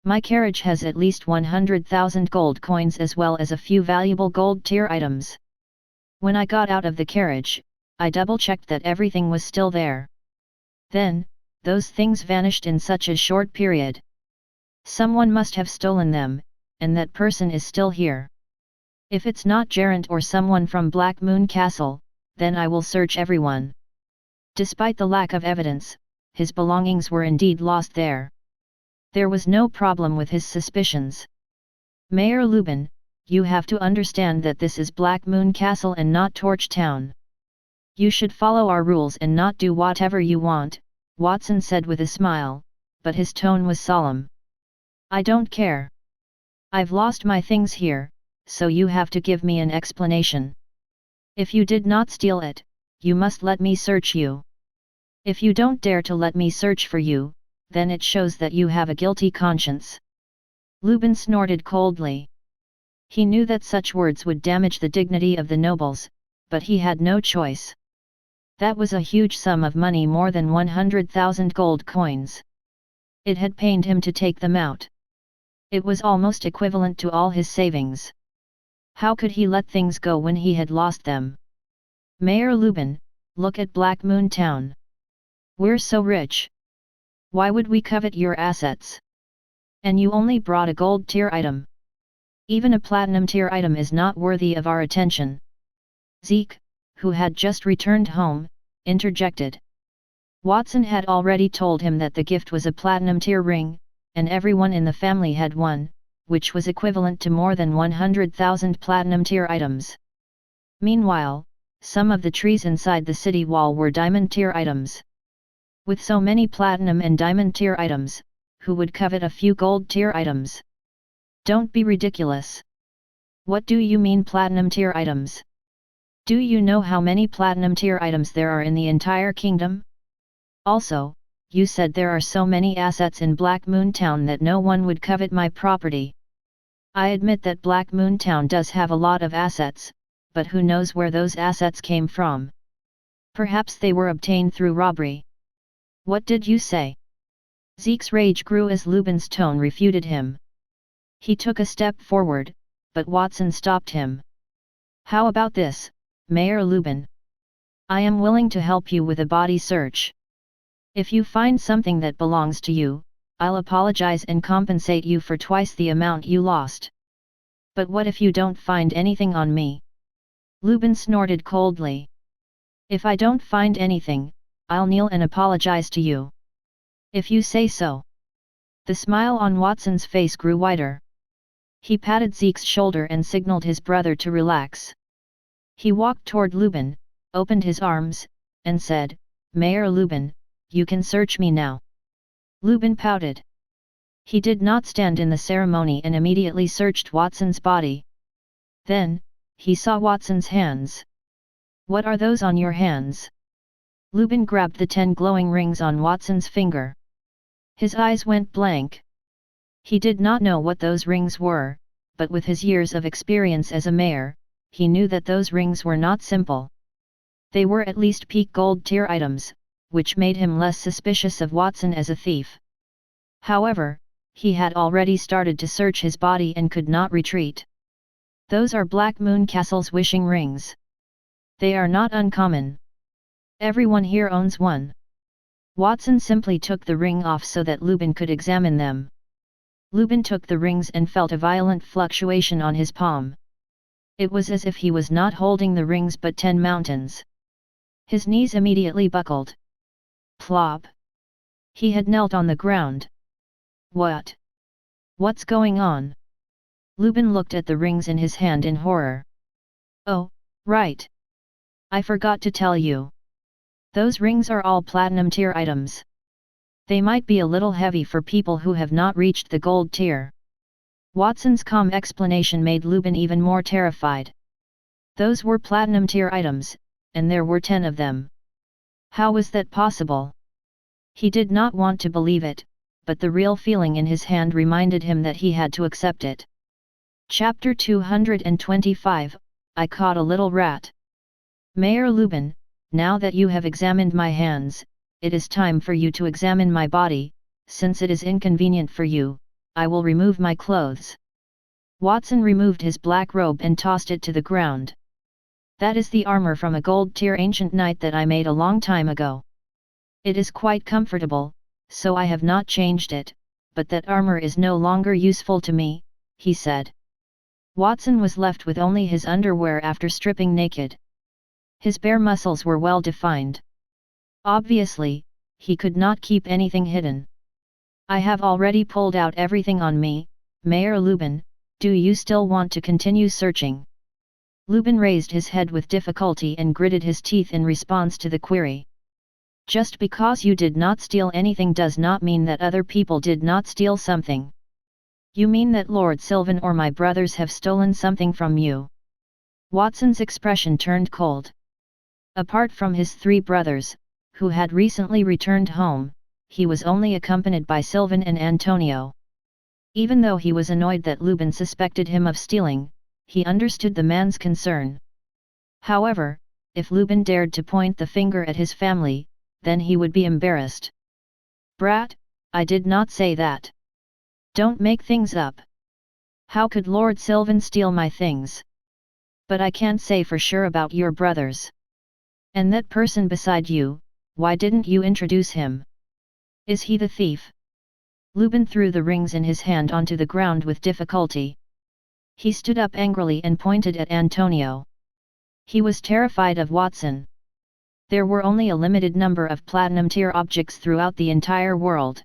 "My carriage has at least 100,000 gold coins as well as a few valuable gold tier items. When I got out of the carriage, I double-checked that everything was still there. Then, those things vanished in such a short period. Someone must have stolen them, and that person is still here. If it's not Geraint or someone from Blackmoon Castle, then I will search everyone." Despite the lack of evidence, his belongings were indeed lost there. There was no problem with his suspicions. "Mayor Lubin, you have to understand that this is Blackmoon Castle and not Torch Town. You should follow our rules and not do whatever you want," Watson said with a smile, but his tone was solemn. "I don't care. I've lost my things here, so you have to give me an explanation. If you did not steal it, you must let me search you. If you don't dare to let me search for you, then it shows that you have a guilty conscience." Lubin snorted coldly. He knew that such words would damage the dignity of the nobles, but he had no choice. That was a huge sum of money, more than 100,000 gold coins. It had pained him to take them out. It was almost equivalent to all his savings. How could he let things go when he had lost them? "Mayor Lubin, look at Blackmoon Town. We're so rich. Why would we covet your assets? And you only brought a gold tier item. Even a platinum tier item is not worthy of our attention." Zeke, who had just returned home, interjected. Watson had already told him that the gift was a platinum tier ring, and everyone in the family had one, which was equivalent to more than 100,000 platinum tier items. Meanwhile, some of the trees inside the city wall were diamond tier items. With so many platinum and diamond tier items, who would covet a few gold tier items? "Don't be ridiculous. What do you mean platinum tier items? Do you know how many platinum tier items there are in the entire kingdom? Also, you said there are so many assets in Blackmoon Town that no one would covet my property. I admit that Blackmoon Town does have a lot of assets, but who knows where those assets came from? Perhaps they were obtained through robbery." "What did you say?" Zeke's rage grew as Lubin's tone refuted him. He took a step forward, but Watson stopped him. "How about this, Mayor Lubin? I am willing to help you with a body search. If you find something that belongs to you, I'll apologize and compensate you for twice the amount you lost. But what if you don't find anything on me?" Lubin snorted coldly. "If I don't find anything, I'll kneel and apologize to you. If you say so." The smile on Watson's face grew wider. He patted Zeke's shoulder and signaled his brother to relax. He walked toward Lubin, opened his arms, and said, "Mayor Lubin, you can search me now." Lubin pouted. He did not stand in the ceremony and immediately searched Watson's body. Then, he saw Watson's hands. "What are those on your hands?" Lubin grabbed the 10 glowing rings on Watson's finger. His eyes went blank. He did not know what those rings were, but with his years of experience as a mayor, he knew that those rings were not simple. They were at least peak gold tier items, which made him less suspicious of Watson as a thief. However, he had already started to search his body and could not retreat. "Those are Blackmoon Castle's wishing rings. They are not uncommon. Everyone here owns one. Watson simply took the ring off so that Lubin could examine them. Lubin took the rings and felt a violent fluctuation on his palm. It was as if he was not holding the rings but 10 mountains. His knees immediately buckled. Plop! He had knelt on the ground. What? What's going on? Lubin looked at the rings in his hand in horror. Oh, right. I forgot to tell you. Those rings are all platinum tier items. They might be a little heavy for people who have not reached the gold tier. Watson's calm explanation made Lubin even more terrified. Those were platinum tier items, and there were 10 of them. How was that possible? He did not want to believe it, but the real feeling in his hand reminded him that he had to accept it. Chapter 225, I Caught a Little Rat. Mayor Lubin, now that you have examined my hands, it is time for you to examine my body. Since it is inconvenient for you, I will remove my clothes. Watson removed his black robe and tossed it to the ground. That is the armor from a gold-tier ancient knight that I made a long time ago. It is quite comfortable, so I have not changed it, but that armor is no longer useful to me, he said. Watson was left with only his underwear after stripping naked. His bare muscles were well defined. Obviously, he could not keep anything hidden. I have already pulled out everything on me, Mayor Lubin, do you still want to continue searching? Lubin raised his head with difficulty and gritted his teeth in response to the query. Just because you did not steal anything does not mean that other people did not steal something. You mean that Lord Sylvan or my brothers have stolen something from you? Watson's expression turned cold. Apart from his 3 brothers, who had recently returned home, he was only accompanied by Sylvan and Antonio. Even though he was annoyed that Lubin suspected him of stealing, he understood the man's concern. However, if Lubin dared to point the finger at his family, then he would be embarrassed. Brat, I did not say that. Don't make things up. How could Lord Sylvan steal my things? But I can't say for sure about your brothers. And that person beside you, why didn't you introduce him? Is he the thief? Lubin threw the rings in his hand onto the ground with difficulty. He stood up angrily and pointed at Antonio. He was terrified of Watson. There were only a limited number of platinum-tier objects throughout the entire world.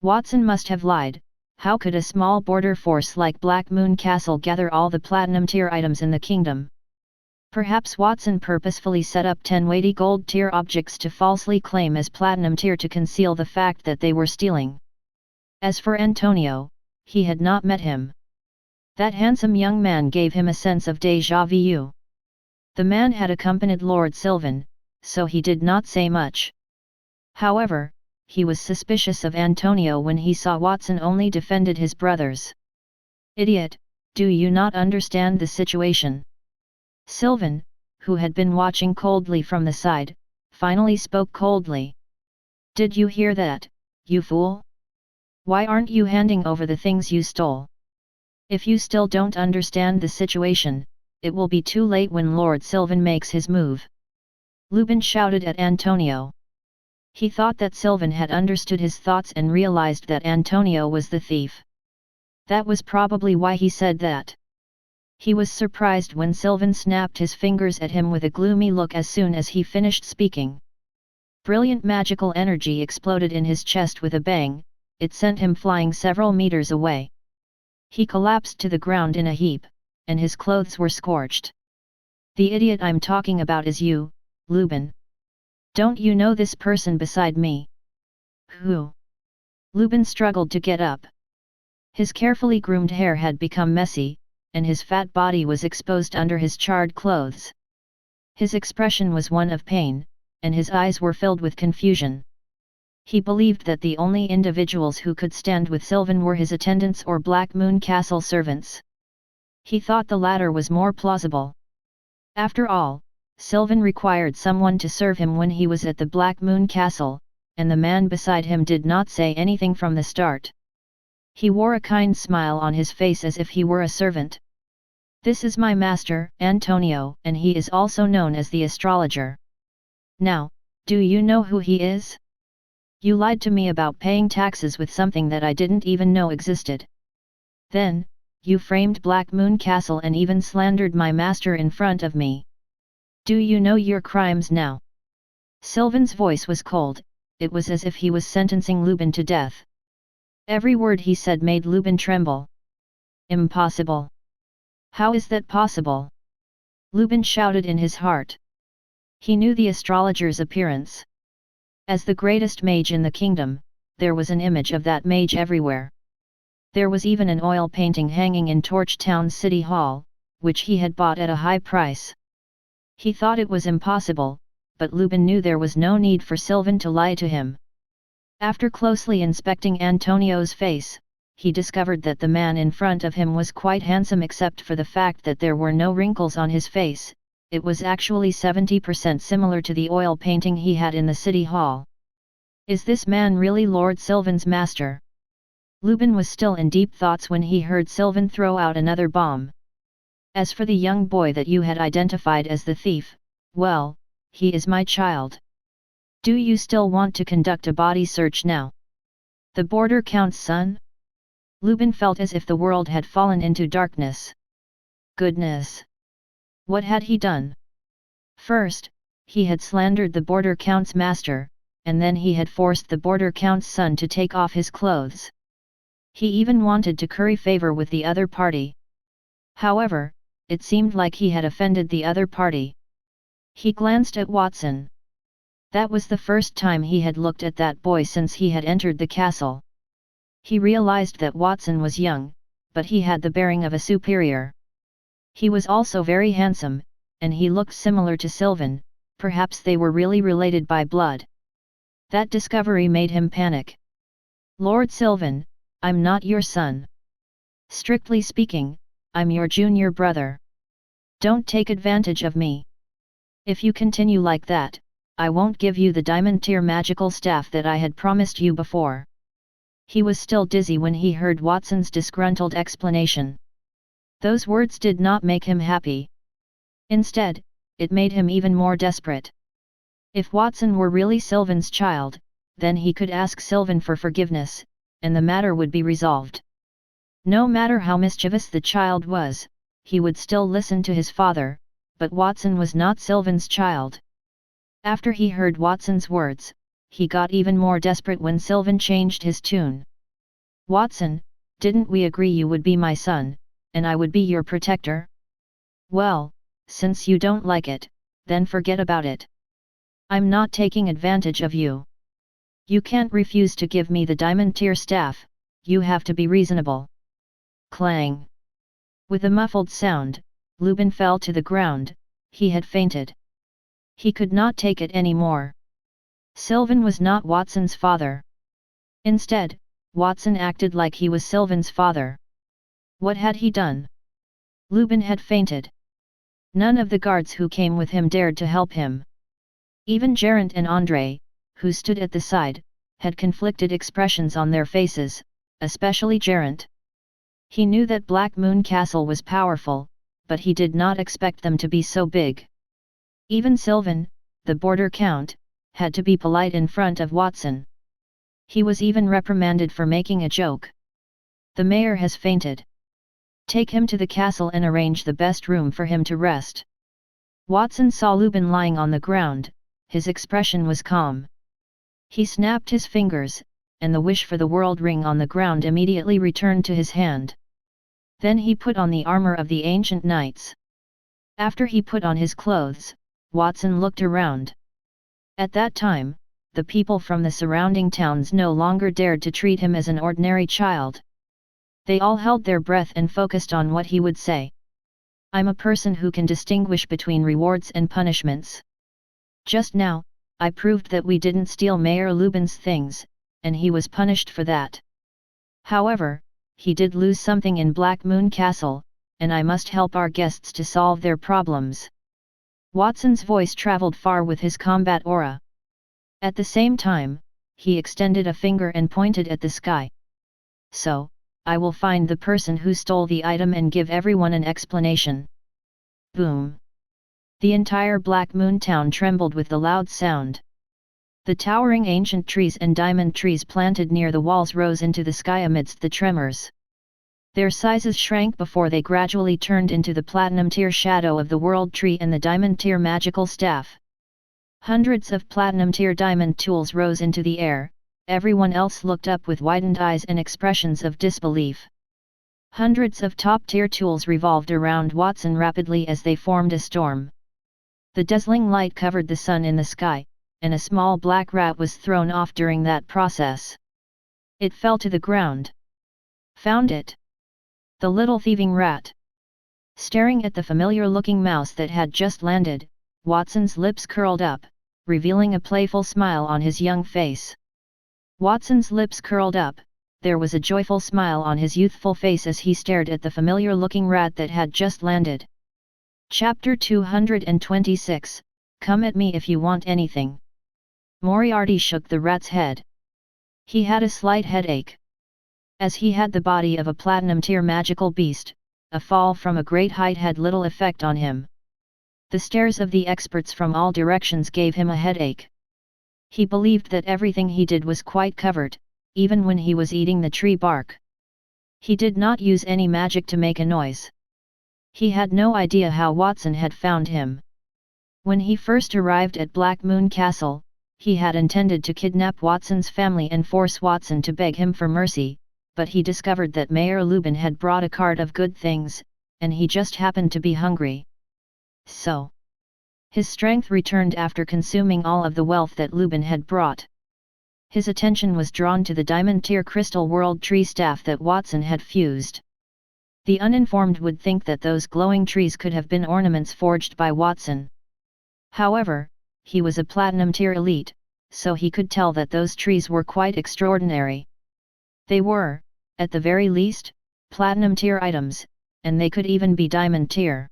Watson must have lied. How could a small border force like Blackmoon Castle gather all the platinum-tier items in the kingdom? Perhaps Watson purposefully set up 10 weighty gold-tier objects to falsely claim as platinum-tier to conceal the fact that they were stealing. As for Antonio, he had not met him. That handsome young man gave him a sense of déjà vu. The man had accompanied Lord Sylvan, so he did not say much. However, he was suspicious of Antonio when he saw Watson only defended his brothers. Idiot, do you not understand the situation? Sylvan, who had been watching coldly from the side, finally spoke coldly. Did you hear that, you fool? Why aren't you handing over the things you stole? If you still don't understand the situation, it will be too late when Lord Sylvan makes his move. Lubin shouted at Antonio. He thought that Sylvan had understood his thoughts and realized that Antonio was the thief. That was probably why he said that. He was surprised when Sylvan snapped his fingers at him with a gloomy look as soon as he finished speaking. Brilliant magical energy exploded in his chest with a bang, it sent him flying several meters away. He collapsed to the ground in a heap, and his clothes were scorched. The idiot I'm talking about is you, Lubin. Don't you know this person beside me? Who? Lubin struggled to get up. His carefully groomed hair had become messy, and his fat body was exposed under his charred clothes. His expression was one of pain, and his eyes were filled with confusion. He believed that the only individuals who could stand with Sylvan were his attendants or Blackmoon Castle servants. He thought the latter was more plausible. After all, Sylvan required someone to serve him when he was at the Blackmoon Castle, and the man beside him did not say anything from the start. He wore a kind smile on his face as if he were a servant. This is my master, Antonio, and he is also known as the astrologer. Now, do you know who he is? You lied to me about paying taxes with something that I didn't even know existed. Then, you framed Blackmoon Castle and even slandered my master in front of me. Do you know your crimes now? Sylvan's voice was cold, it was as if he was sentencing Lubin to death. Every word he said made Lubin tremble. Impossible. How is that possible? Lubin shouted in his heart. He knew the astrologer's appearance. As the greatest mage in the kingdom, there was an image of that mage everywhere. There was even an oil painting hanging in Torch Town City Hall, which he had bought at a high price. He thought it was impossible, but Lubin knew there was no need for Sylvan to lie to him. After closely inspecting Antonio's face, he discovered that the man in front of him was quite handsome except for the fact that there were no wrinkles on his face. It was actually 70% similar to the oil painting he had in the city hall. Is this man really Lord Sylvan's master? Lubin was still in deep thoughts when he heard Sylvan throw out another bomb. As for the young boy that you had identified as the thief, well, he is my child. Do you still want to conduct a body search now? The border count's son? Lubin felt as if the world had fallen into darkness. Goodness! What had he done? First, he had slandered the border count's master, and then he had forced the border count's son to take off his clothes. He even wanted to curry favor with the other party. However, it seemed like he had offended the other party. He glanced at Watson. That was the first time he had looked at that boy since he had entered the castle. He realized that Watson was young, but he had the bearing of a superior. He was also very handsome, and he looked similar to Sylvan, perhaps they were really related by blood. That discovery made him panic. Lord Sylvan, I'm not your son. Strictly speaking, I'm your junior brother. Don't take advantage of me. If you continue like that, I won't give you the diamond tier magical staff that I had promised you before. He was still dizzy when he heard Watson's disgruntled explanation. Those words did not make him happy. Instead, it made him even more desperate. If Watson were really Sylvan's child, then he could ask Sylvan for forgiveness, and the matter would be resolved. No matter how mischievous the child was, he would still listen to his father, but Watson was not Sylvan's child. After he heard Watson's words, he got even more desperate when Sylvan changed his tune. Watson, didn't we agree you would be my son, and I would be your protector? Well, since you don't like it, then forget about it. I'm not taking advantage of you. You can't refuse to give me the diamond tier staff, you have to be reasonable. Clang. With a muffled sound, Lubin fell to the ground, he had fainted. He could not take it anymore. Sylvan was not Watson's father. Instead, Watson acted like he was Sylvan's father. What had he done? Lubin had fainted. None of the guards who came with him dared to help him. Even Geraint and André, who stood at the side, had conflicted expressions on their faces, especially Geraint. He knew that Blackmoon Castle was powerful, but he did not expect them to be so big. Even Sylvan, the border count, had to be polite in front of Watson. He was even reprimanded for making a joke. The mayor has fainted. Take him to the castle and arrange the best room for him to rest. Watson saw Lubin lying on the ground, his expression was calm. He snapped his fingers, and the wish for the world ring on the ground immediately returned to his hand. Then he put on the armor of the ancient knights. After he put on his clothes, Watson looked around. At that time, the people from the surrounding towns no longer dared to treat him as an ordinary child. They all held their breath and focused on what he would say. I'm a person who can distinguish between rewards and punishments. Just now, I proved that we didn't steal Mayor Lubin's things, and he was punished for that. However, he did lose something in Blackmoon Castle, and I must help our guests to solve their problems. Watson's voice traveled far with his combat aura. At the same time, he extended a finger and pointed at the sky. So, I will find the person who stole the item and give everyone an explanation. Boom! The entire Blackmoon town trembled with the loud sound. The towering ancient trees and diamond trees planted near the walls rose into the sky amidst the tremors. Their sizes shrank before they gradually turned into the platinum tier shadow of the world tree and the diamond tier magical staff. Hundreds of platinum tier diamond tools rose into the air, everyone else looked up with widened eyes and expressions of disbelief. Hundreds of top-tier tools revolved around Watson rapidly as they formed a storm. The dazzling light covered the sun in the sky, and a small black rat was thrown off during that process. It fell to the ground. Found it! The little thieving rat! Staring at the familiar-looking mouse that had just landed, Watson's lips curled up, revealing a playful smile on his young face. Watson's lips curled up, there was a joyful smile on his youthful face as he stared at the familiar-looking rat that had just landed. Chapter 226, Come at me if you want anything. Moriarty shook the rat's head. He had a slight headache. As he had the body of a platinum-tier magical beast, a fall from a great height had little effect on him. The stares of the experts from all directions gave him a headache. He believed that everything he did was quite covered, even when he was eating the tree bark. He did not use any magic to make a noise. He had no idea how Watson had found him. When he first arrived at Blackmoon Castle, he had intended to kidnap Watson's family and force Watson to beg him for mercy, but he discovered that Mayor Lubin had brought a cart of good things, and he just happened to be hungry. So, his strength returned after consuming all of the wealth that Lubin had brought. His attention was drawn to the diamond-tier crystal world tree staff that Watson had fused. The uninformed would think that those glowing trees could have been ornaments forged by Watson. However, he was a platinum-tier elite, so he could tell that those trees were quite extraordinary. They were, at the very least, platinum-tier items, and they could even be diamond-tier.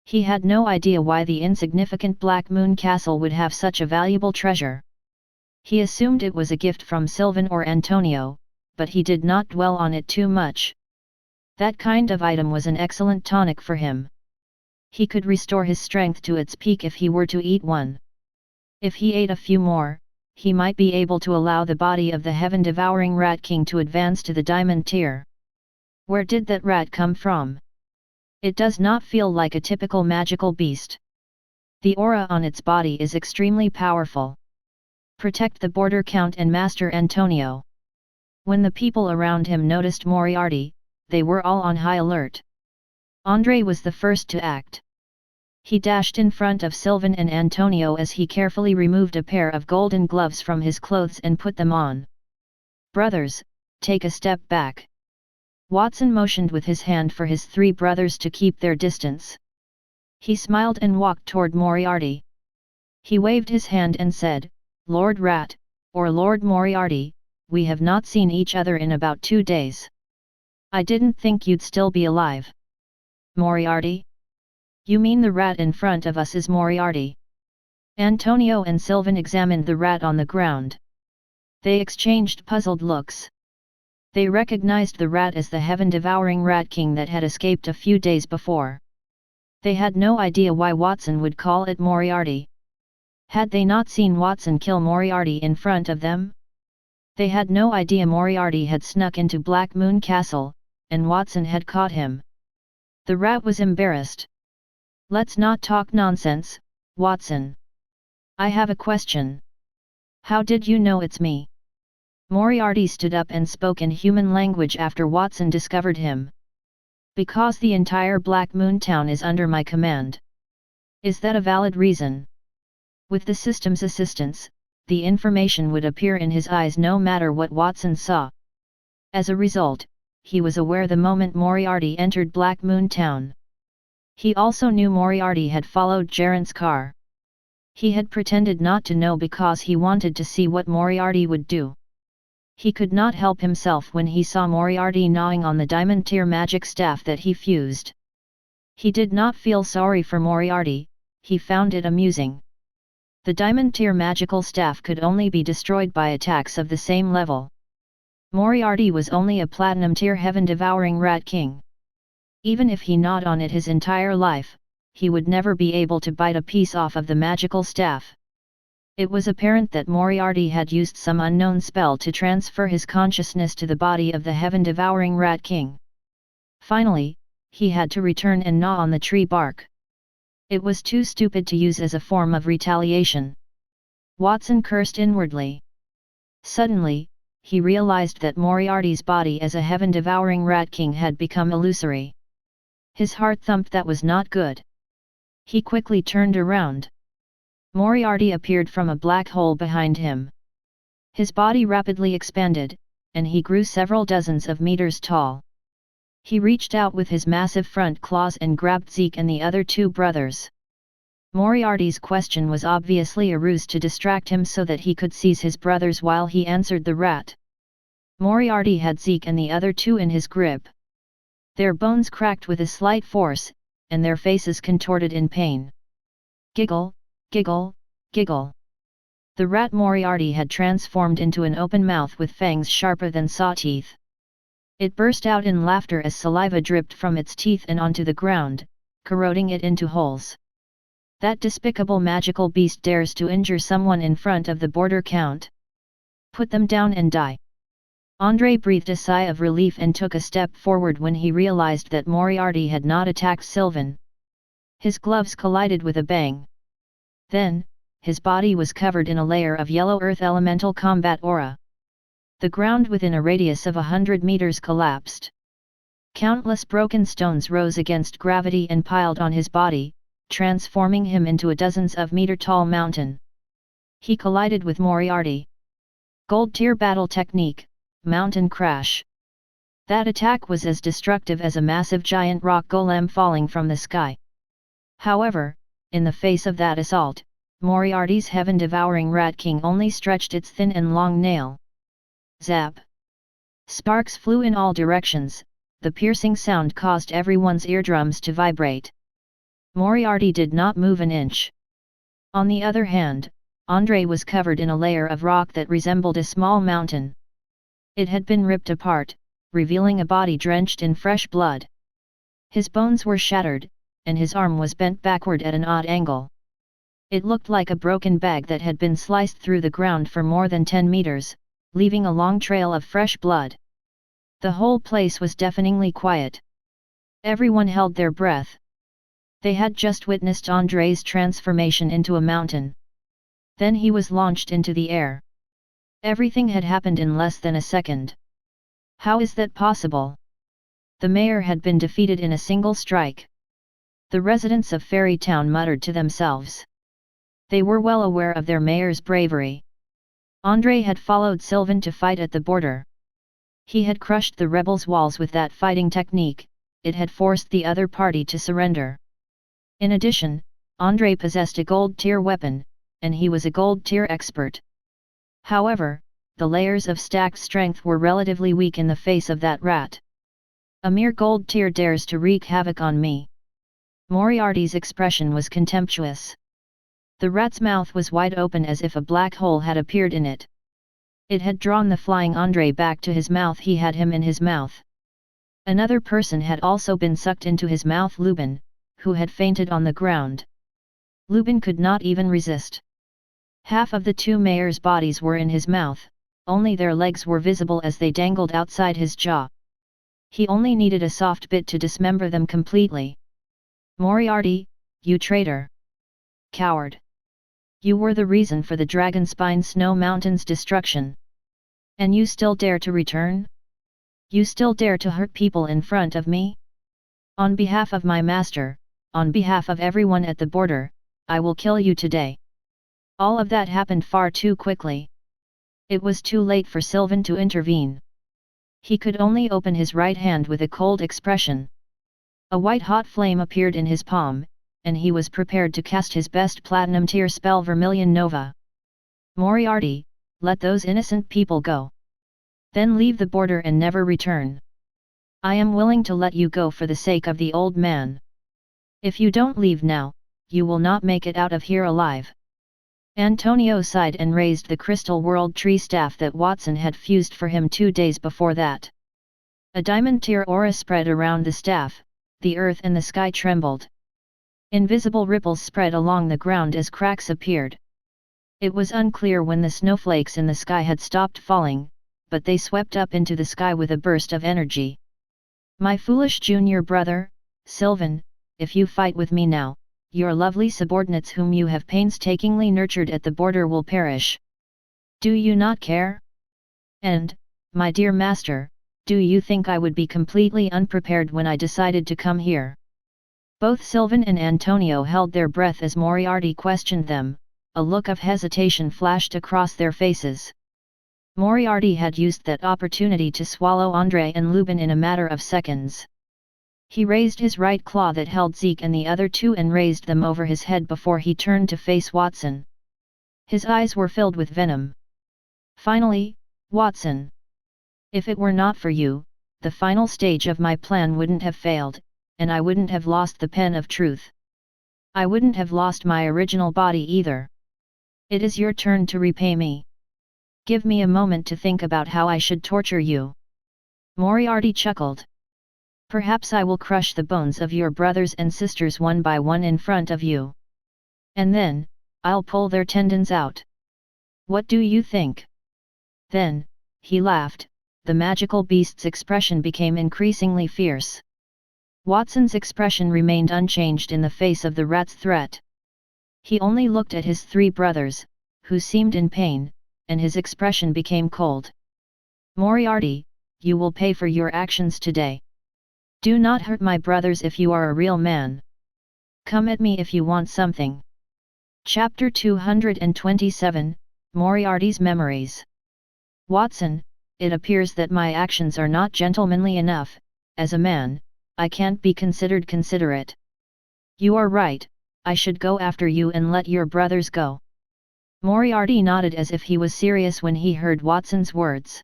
He had no idea why the insignificant Blackmoon Castle would have such a valuable treasure. He assumed it was a gift from Sylvan or Antonio, but he did not dwell on it too much. That kind of item was an excellent tonic for him. He could restore his strength to its peak if he were to eat one. If he ate a few more, he might be able to allow the body of the heaven-devouring Rat King to advance to the diamond tier. Where did that rat come from? It does not feel like a typical magical beast. The aura on its body is extremely powerful. Protect the border Count and Master Antonio. When the people around him noticed Moriarty, they were all on high alert. André was the first to act. He dashed in front of Sylvan and Antonio as he carefully removed a pair of golden gloves from his clothes and put them on. Brothers, take a step back. Watson motioned with his hand for his three brothers to keep their distance. He smiled and walked toward Moriarty. He waved his hand and said, Lord Rat, or Lord Moriarty, we have not seen each other in about 2 days. I didn't think you'd still be alive. Moriarty? You mean the rat in front of us is Moriarty? Antonio and Sylvan examined the rat on the ground. They exchanged puzzled looks. They recognized the rat as the heaven-devouring Rat King that had escaped a few days before. They had no idea why Watson would call it Moriarty. Had they not seen Watson kill Moriarty in front of them? They had no idea Moriarty had snuck into Blackmoon Castle, and Watson had caught him. The rat was embarrassed. Let's not talk nonsense, Watson. I have a question. How did you know it's me? Moriarty stood up and spoke in human language after Watson discovered him. Because the entire Blackmoon town is under my command. Is that a valid reason? With the system's assistance, the information would appear in his eyes no matter what Watson saw. As a result, he was aware the moment Moriarty entered Blackmoon town. He also knew Moriarty had followed Gerant's car. He had pretended not to know because he wanted to see what Moriarty would do. He could not help himself when he saw Moriarty gnawing on the diamond tier magic staff that he fused. He did not feel sorry for Moriarty, he found it amusing. The diamond tier magical staff could only be destroyed by attacks of the same level. Moriarty was only a platinum tier heaven-devouring Rat King. Even if he gnawed on it his entire life, he would never be able to bite a piece off of the magical staff. It was apparent that Moriarty had used some unknown spell to transfer his consciousness to the body of the heaven-devouring Rat King. Finally, he had to return and gnaw on the tree bark. It was too stupid to use as a form of retaliation. Watson cursed inwardly. Suddenly, he realized that Moriarty's body as a heaven-devouring Rat King had become illusory. His heart thumped. That was not good. He quickly turned around. Moriarty appeared from a black hole behind him. His body rapidly expanded, and he grew several dozens of meters tall. He reached out with his massive front claws and grabbed Zeke and the other two brothers. Moriarty's question was obviously a ruse to distract him so that he could seize his brothers while he answered the rat. Moriarty had Zeke and the other two in his grip. Their bones cracked with a slight force, and their faces contorted in pain. Giggle, giggle, giggle. The rat Moriarty had transformed into an open mouth with fangs sharper than saw teeth. It burst out in laughter as saliva dripped from its teeth and onto the ground, corroding it into holes. That despicable magical beast dares to injure someone in front of the border count. Put them down and die. Andre breathed a sigh of relief and took a step forward when he realized that Moriarty had not attacked Sylvan. His gloves collided with a bang. Then, his body was covered in a layer of yellow earth elemental combat aura. The ground within a radius of 100 meters collapsed. Countless broken stones rose against gravity and piled on his body, transforming him into a dozens-of-meter-tall mountain. He collided with Moriarty. Gold tier battle technique, mountain crash. That attack was as destructive as a massive giant rock golem falling from the sky. However, in the face of that assault, Moriarty's heaven-devouring Rat King only stretched its thin and long nail. Zap! Sparks flew in all directions. The piercing sound caused everyone's eardrums to vibrate. Moriarty did not move an inch. On the other hand, Andre was covered in a layer of rock that resembled a small mountain. It had been ripped apart, revealing a body drenched in fresh blood. His bones were shattered, and his arm was bent backward at an odd angle. It looked like a broken bag that had been sliced through the ground for more than 10 meters, leaving a long trail of fresh blood. The whole place was deafeningly quiet. Everyone held their breath. They had just witnessed Andre's transformation into a mountain. Then he was launched into the air. Everything had happened in less than a second. How is that possible? The mayor had been defeated in a single strike. The residents of Fairy Town muttered to themselves. They were well aware of their mayor's bravery. Andre had followed Sylvan to fight at the border. He had crushed the rebels' walls with that fighting technique. It had forced the other party to surrender. In addition, Andre possessed a gold-tier weapon, and he was a gold-tier expert. However, the layers of stacked strength were relatively weak in the face of that rat. A mere gold-tier dares to wreak havoc on me. Moriarty's expression was contemptuous. The rat's mouth was wide open as if a black hole had appeared in it. It had drawn the flying Andre back to his mouth. He had him in his mouth. Another person had also been sucked into his mouth, Lubin, who had fainted on the ground. Lubin could not even resist. Half of the two mayors' bodies were in his mouth, only their legs were visible as they dangled outside his jaw. He only needed a soft bit to dismember them completely. Moriarty, you traitor! Coward! You were the reason for the Dragonspine Snow Mountain's destruction. And you still dare to return? You still dare to hurt people in front of me? On behalf of my master, on behalf of everyone at the border, I will kill you today. All of that happened far too quickly. It was too late for Sylvan to intervene. He could only open his right hand with a cold expression. A white-hot flame appeared in his palm, and he was prepared to cast his best platinum-tier spell, Vermilion Nova. Moriarty, let those innocent people go. Then leave the border and never return. I am willing to let you go for the sake of the old man. If you don't leave now, you will not make it out of here alive. Antonio sighed and raised the crystal world tree staff that Watson had fused for him 2 days before that. A diamond-tier aura spread around the staff, the earth and the sky trembled. Invisible ripples spread along the ground as cracks appeared. It was unclear when the snowflakes in the sky had stopped falling, but they swept up into the sky with a burst of energy. My foolish junior brother, Sylvan, if you fight with me now, your lovely subordinates whom you have painstakingly nurtured at the border will perish. Do you not care? And, my dear master, do you think I would be completely unprepared when I decided to come here? Both Sylvan and Antonio held their breath as Moriarty questioned them. A look of hesitation flashed across their faces. Moriarty had used that opportunity to swallow Andre and Lubin in a matter of seconds. He raised his right claw that held Zeke and the other two and raised them over his head before he turned to face Watson. His eyes were filled with venom. Finally, Watson. If it were not for you, the final stage of my plan wouldn't have failed, and I wouldn't have lost the pen of truth. I wouldn't have lost my original body either. It is your turn to repay me. Give me a moment to think about how I should torture you. Moriarty chuckled. Perhaps I will crush the bones of your brothers and sisters one by one in front of you. And then, I'll pull their tendons out. What do you think? Then, he laughed, the magical beast's expression became increasingly fierce. Watson's expression remained unchanged in the face of the rat's threat. He only looked at his three brothers, who seemed in pain, and his expression became cold. Moriarty, you will pay for your actions today. Do not hurt my brothers if you are a real man. Come at me if you want something. Chapter 227, Moriarty's Memories. Watson, it appears that my actions are not gentlemanly enough. As a man, I can't be considered considerate. You are right, I should go after you and let your brothers go. Moriarty nodded as if he was serious when he heard Watson's words.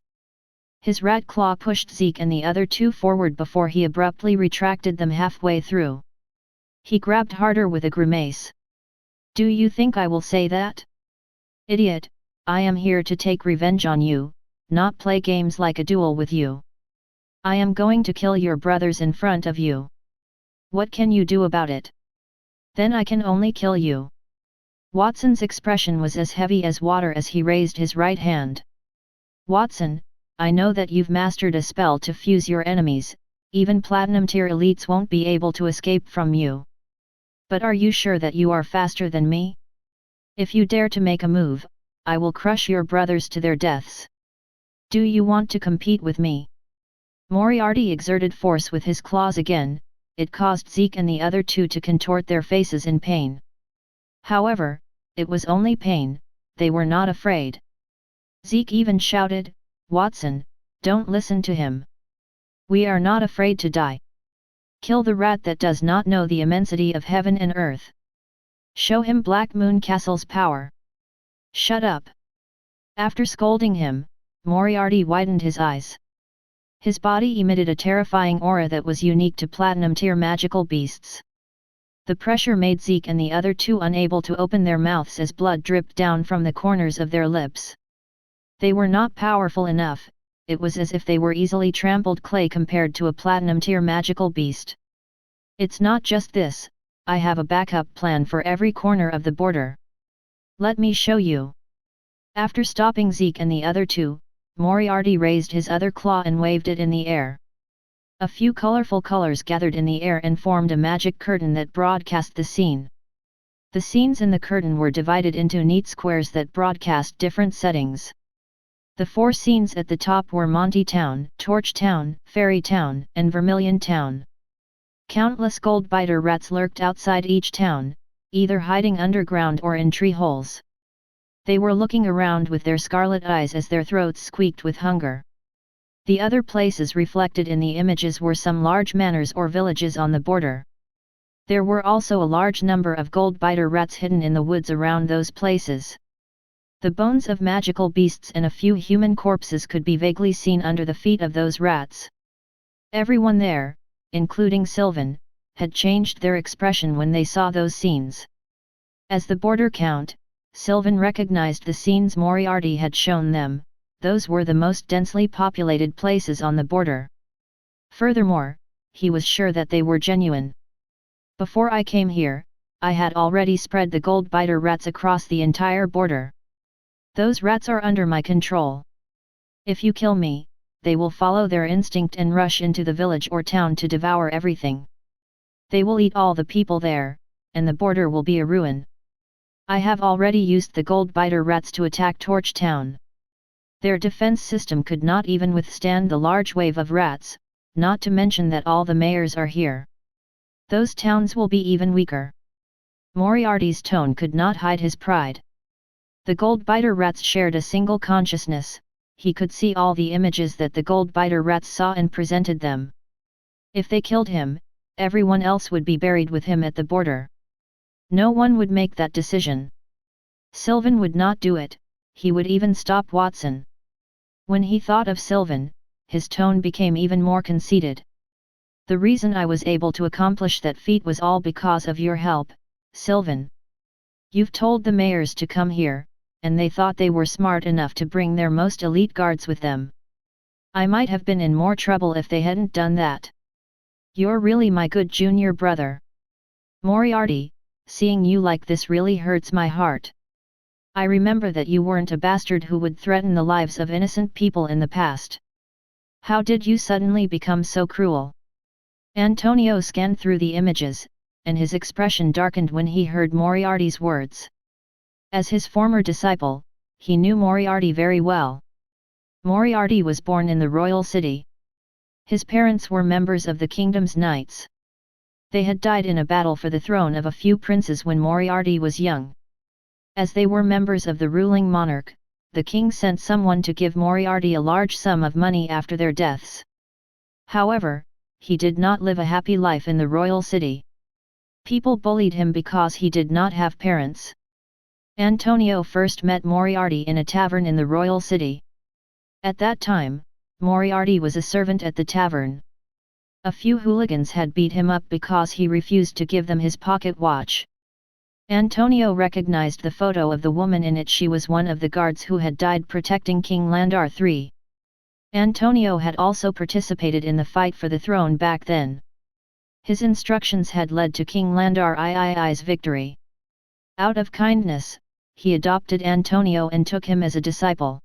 His rat claw pushed Zeke and the other two forward before he abruptly retracted them halfway through. He grabbed harder with a grimace. Do you think I will say that? Idiot, I am here to take revenge on you, not play games like a duel with you. I am going to kill your brothers in front of you. What can you do about it? Then I can only kill you. Watson's expression was as heavy as water as he raised his right hand. Watson, I know that you've mastered a spell to fuse your enemies, even Platinum Tier elites won't be able to escape from you. But are you sure that you are faster than me? If you dare to make a move, I will crush your brothers to their deaths. Do you want to compete with me? Moriarty exerted force with his claws again, it caused Zeke and the other two to contort their faces in pain. However, it was only pain, they were not afraid. Zeke even shouted, Watson, don't listen to him. We are not afraid to die. Kill the rat that does not know the immensity of heaven and earth. Show him Blackmoon Castle's power. Shut up. After scolding him, Moriarty widened his eyes. His body emitted a terrifying aura that was unique to Platinum Tier magical beasts. The pressure made Zeke and the other two unable to open their mouths as blood dripped down from the corners of their lips. They were not powerful enough, it was as if they were easily trampled clay compared to a Platinum Tier magical beast. It's not just this, I have a backup plan for every corner of the border. Let me show you. After stopping Zeke and the other two, Moriarty raised his other claw and waved it in the air. A few colorful colors gathered in the air and formed a magic curtain that broadcast the scene. The scenes in the curtain were divided into neat squares that broadcast different settings. The four scenes at the top were Monty Town, Torch Town, Fairy Town, and Vermilion Town. Countless gold-biter rats lurked outside each town, either hiding underground or in tree holes. They were looking around with their scarlet eyes as their throats squeaked with hunger. The other places reflected in the images were some large manors or villages on the border. There were also a large number of gold-biter rats hidden in the woods around those places. The bones of magical beasts and a few human corpses could be vaguely seen under the feet of those rats. Everyone there, including Sylvan, had changed their expression when they saw those scenes. As the border count, Sylvan recognized the scenes Moriarty had shown them, those were the most densely populated places on the border. Furthermore, he was sure that they were genuine. Before I came here, I had already spread the gold-biter rats across the entire border. Those rats are under my control. If you kill me, they will follow their instinct and rush into the village or town to devour everything. They will eat all the people there, and the border will be a ruin. I have already used the gold-biter rats to attack Torch Town. Their defense system could not even withstand the large wave of rats, not to mention that all the mayors are here. Those towns will be even weaker. Moriarty's tone could not hide his pride. The gold-biter rats shared a single consciousness. He could see all the images that the gold-biter rats saw and presented them. If they killed him, everyone else would be buried with him at the border. No one would make that decision. Sylvan would not do it, he would even stop Watson. When he thought of Sylvan, his tone became even more conceited. The reason I was able to accomplish that feat was all because of your help, Sylvan. You've told the mayors to come here, and they thought they were smart enough to bring their most elite guards with them. I might have been in more trouble if they hadn't done that. You're really my good junior brother. Moriarty, seeing you like this really hurts my heart. I remember that you weren't a bastard who would threaten the lives of innocent people in the past. How did you suddenly become so cruel? Antonio scanned through the images, and his expression darkened when he heard Moriarty's words. As his former disciple, he knew Moriarty very well. Moriarty was born in the royal city. His parents were members of the kingdom's knights. They had died in a battle for the throne of a few princes when Moriarty was young. As they were members of the ruling monarch, the king sent someone to give Moriarty a large sum of money after their deaths. However, he did not live a happy life in the royal city. People bullied him because he did not have parents. Antonio first met Moriarty in a tavern in the royal city. At that time, Moriarty was a servant at the tavern. A few hooligans had beat him up because he refused to give them his pocket watch. Antonio recognized the photo of the woman in it. She was one of the guards who had died protecting King Landar III. Antonio had also participated in the fight for the throne back then. His instructions had led to King Landar III's victory. Out of kindness, he adopted Antonio and took him as a disciple.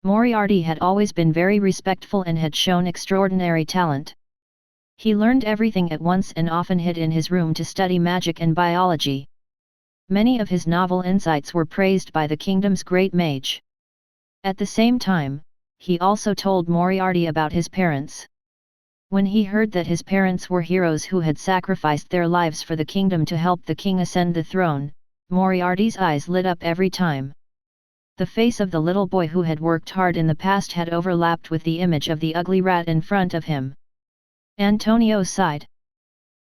Moriarty had always been very respectful and had shown extraordinary talent. He learned everything at once and often hid in his room to study magic and biology. Many of his novel insights were praised by the kingdom's great mage. At the same time, he also told Moriarty about his parents. When he heard that his parents were heroes who had sacrificed their lives for the kingdom to help the king ascend the throne, Moriarty's eyes lit up every time. The face of the little boy who had worked hard in the past had overlapped with the image of the ugly rat in front of him. Antonio sighed.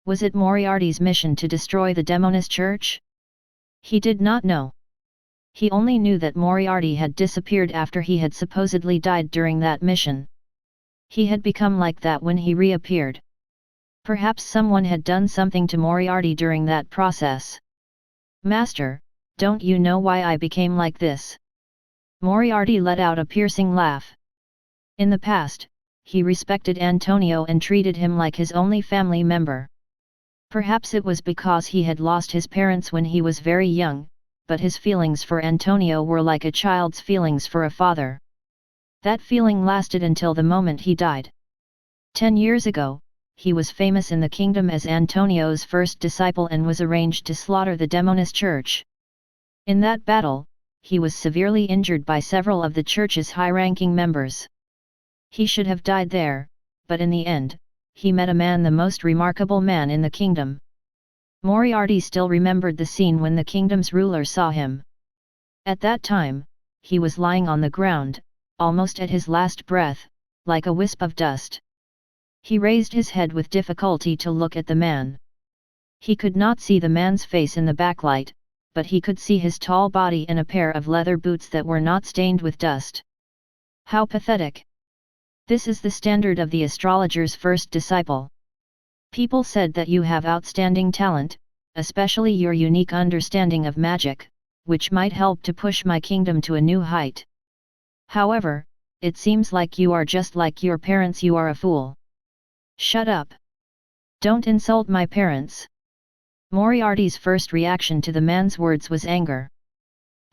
Was it Moriarty's mission to destroy the Demonist Church? He did not know. He only knew that Moriarty had disappeared after he had supposedly died during that mission. He had become like that when he reappeared. Perhaps someone had done something to Moriarty during that process. Master, don't you know why I became like this? Moriarty let out a piercing laugh. In the past, he respected Antonio and treated him like his only family member. Perhaps it was because he had lost his parents when he was very young, but his feelings for Antonio were like a child's feelings for a father. That feeling lasted until the moment he died. 10 years ago, he was famous in the kingdom as Antonio's first disciple and was arranged to slaughter the Demonist Church. In that battle, he was severely injured by several of the church's high-ranking members. He should have died there, but in the end, he met a man, the most remarkable man in the kingdom. Moriarty still remembered the scene when the kingdom's ruler saw him. At that time, he was lying on the ground, almost at his last breath, like a wisp of dust. He raised his head with difficulty to look at the man. He could not see the man's face in the backlight, but he could see his tall body and a pair of leather boots that were not stained with dust. How pathetic! This is the standard of the astrologer's first disciple. People said that you have outstanding talent, especially your unique understanding of magic, which might help to push my kingdom to a new height. However, it seems like you are just like your parents. You are a fool. Shut up. Don't insult my parents. Moriarty's first reaction to the man's words was anger.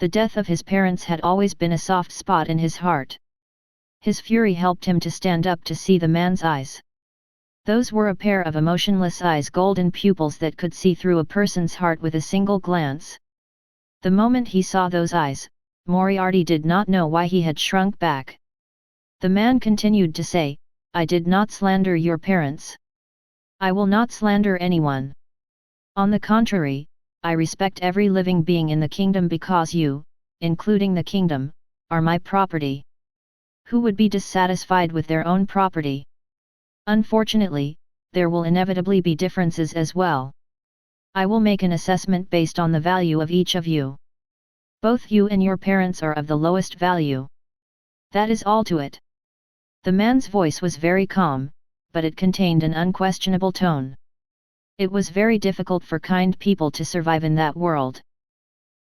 The death of his parents had always been a soft spot in his heart. His fury helped him to stand up to see the man's eyes. Those were a pair of emotionless eyes, golden pupils that could see through a person's heart with a single glance. The moment he saw those eyes, Moriarty did not know why he had shrunk back. The man continued to say, "I did not slander your parents. I will not slander anyone. On the contrary, I respect every living being in the kingdom because you, including the kingdom, are my property. Who would be dissatisfied with their own property? Unfortunately, there will inevitably be differences as well. I will make an assessment based on the value of each of you. Both you and your parents are of the lowest value. That is all to it." The man's voice was very calm, but it contained an unquestionable tone. It was very difficult for kind people to survive in that world.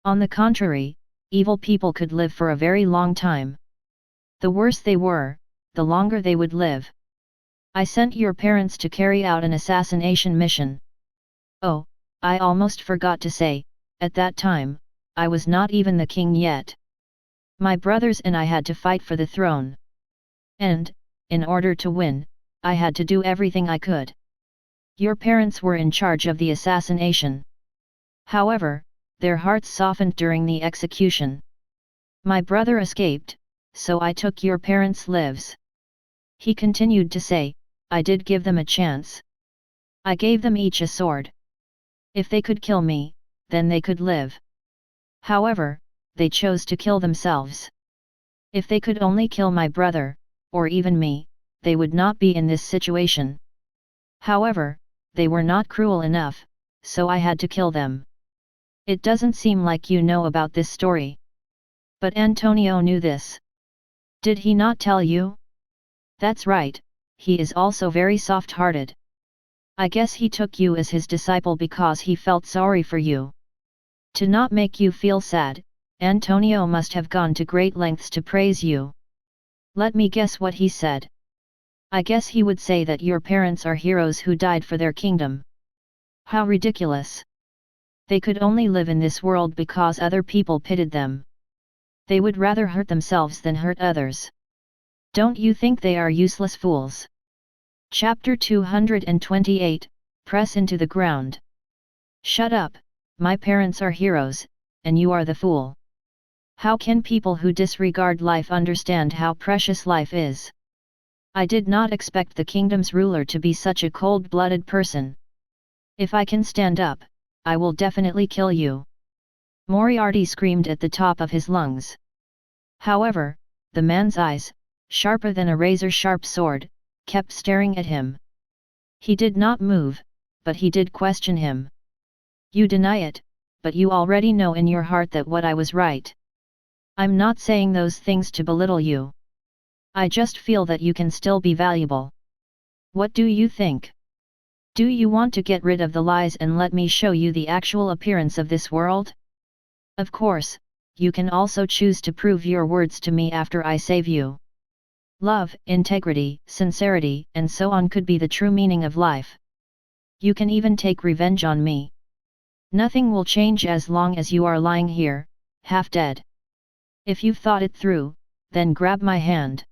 On the contrary, evil people could live for a very long time. The worse they were, the longer they would live. "I sent your parents to carry out an assassination mission. Oh, I almost forgot to say, at that time, I was not even the king yet. My brothers and I had to fight for the throne. And, in order to win, I had to do everything I could. Your parents were in charge of the assassination. However, their hearts softened during the execution. My brother escaped, so I took your parents' lives." He continued to say, "I did give them a chance. I gave them each a sword. If they could kill me, then they could live. However, they chose to kill themselves. If they could only kill my brother, or even me, they would not be in this situation. However, they were not cruel enough, so I had to kill them. It doesn't seem like you know about this story. But Antonio knew this. Did he not tell you?" "That's right, he is also very soft-hearted. I guess he took you as his disciple because he felt sorry for you. To not make you feel sad, Antonio must have gone to great lengths to praise you. Let me guess what he said. I guess he would say that your parents are heroes who died for their kingdom. How ridiculous! They could only live in this world because other people pitied them. They would rather hurt themselves than hurt others. Don't you think they are useless fools?" Chapter 228, Press into the Ground. "Shut up, my parents are heroes, and you are the fool. How can people who disregard life understand how precious life is? I did not expect the kingdom's ruler to be such a cold-blooded person. If I can stand up, I will definitely kill you." Moriarty screamed at the top of his lungs. However, the man's eyes, sharper than a razor-sharp sword, kept staring at him. He did not move, but he did question him. "You deny it, but you already know in your heart that what I was right. I'm not saying those things to belittle you. I just feel that you can still be valuable. What do you think? Do you want to get rid of the lies and let me show you the actual appearance of this world? Of course, you can also choose to prove your words to me after I save you. Love, integrity, sincerity, and so on could be the true meaning of life. You can even take revenge on me. Nothing will change as long as you are lying here, half dead. If you've thought it through, then grab my hand."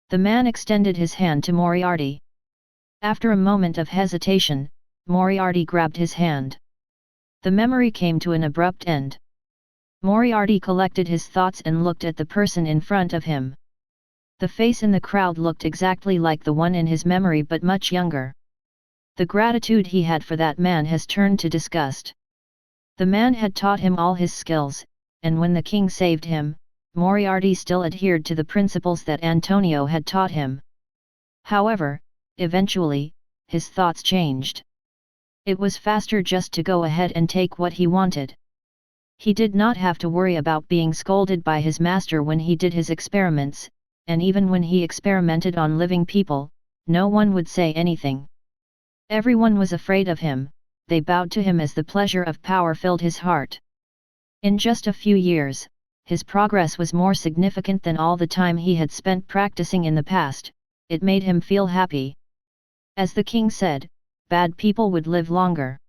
The man extended his hand to Moriarty. After a moment of hesitation, Moriarty grabbed his hand. The memory came to an abrupt end. Moriarty collected his thoughts and looked at the person in front of him. The face in the crowd looked exactly like the one in his memory but much younger. The gratitude he had for that man has turned to disgust. The man had taught him all his skills, and when the king saved him, Moriarty still adhered to the principles that Antonio had taught him. However, eventually, his thoughts changed. It was faster just to go ahead and take what he wanted. He did not have to worry about being scolded by his master when he did his experiments, and even when he experimented on living people, no one would say anything. Everyone was afraid of him, they bowed to him as the pleasure of power filled his heart. In just a few years, his progress was more significant than all the time he had spent practicing in the past. It made him feel happy. As the king said, bad people would live longer.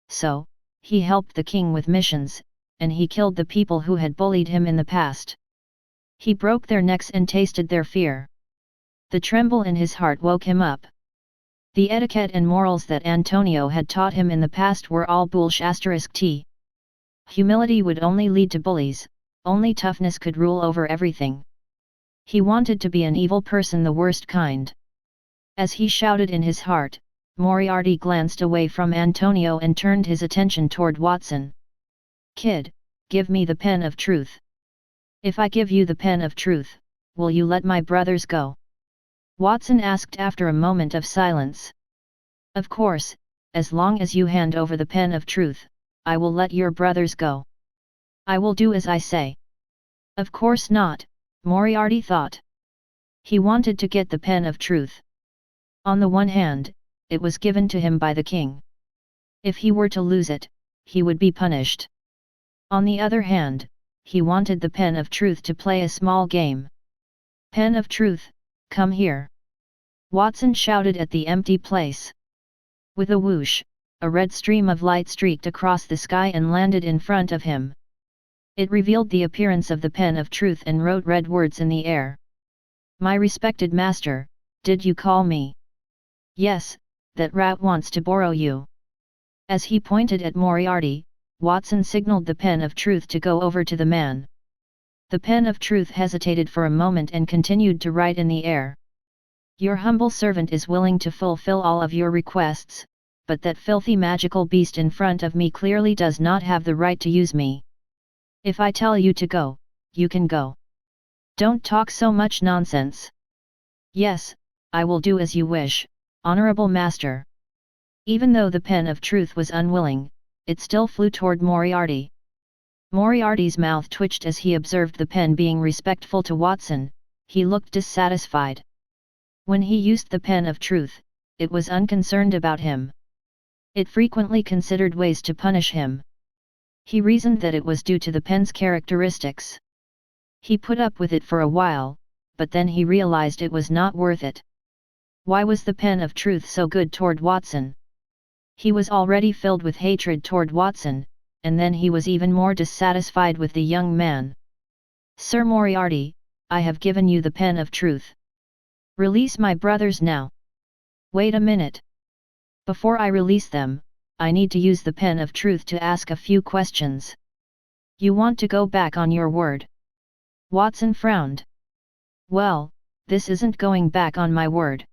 So, he helped the king with missions, and he killed the people who had bullied him in the past. He broke their necks and tasted their fear. The tremble in his heart woke him up. The etiquette and morals that Antonio had taught him in the past were all bullshit. Humility would only lead to bullies, only toughness could rule over everything. He wanted to be an evil person, the worst kind. As he shouted in his heart, Moriarty glanced away from Antonio and turned his attention toward Watson. "Kid, give me the pen of truth. If I give you the pen of truth, will you let my brothers go?" Watson asked after a moment of silence. "Of course, as long as you hand over the pen of truth, I will let your brothers go. I will do as I say." Of course not, Moriarty thought. He wanted to get the pen of truth. On the one hand, it was given to him by the king. If he were to lose it, he would be punished. On the other hand, he wanted the pen of truth to play a small game. "Pen of truth, come here!" Watson shouted at the empty place. With a whoosh, a red stream of light streaked across the sky and landed in front of him. It revealed the appearance of the pen of truth and wrote red words in the air. "My respected master, did you call me?" "Yes, that rat wants to borrow you." As he pointed at Moriarty, Watson signaled the pen of truth to go over to the man. The pen of truth hesitated for a moment and continued to write in the air. "Your humble servant is willing to fulfill all of your requests, but that filthy magical beast in front of me clearly does not have the right to use me. If I tell you to go, you can go. Don't talk so much nonsense." "Yes, I will do as you wish, honorable master." Even though the pen of truth was unwilling, it still flew toward Moriarty. Moriarty's mouth twitched as he observed the pen being respectful to Watson. He looked dissatisfied. When he used the pen of truth, it was unconcerned about him. It frequently considered ways to punish him. He reasoned that it was due to the pen's characteristics. He put up with it for a while, but then he realized it was not worth it. Why was the pen of truth so good toward Watson? He was already filled with hatred toward Watson, and then he was even more dissatisfied with the young man. "Sir Moriarty, I have given you the pen of truth. Release my brothers now." "Wait a minute. Before I release them, I need to use the pen of truth to ask a few questions." "You want to go back on your word?" Watson frowned. "Well, this isn't going back on my word.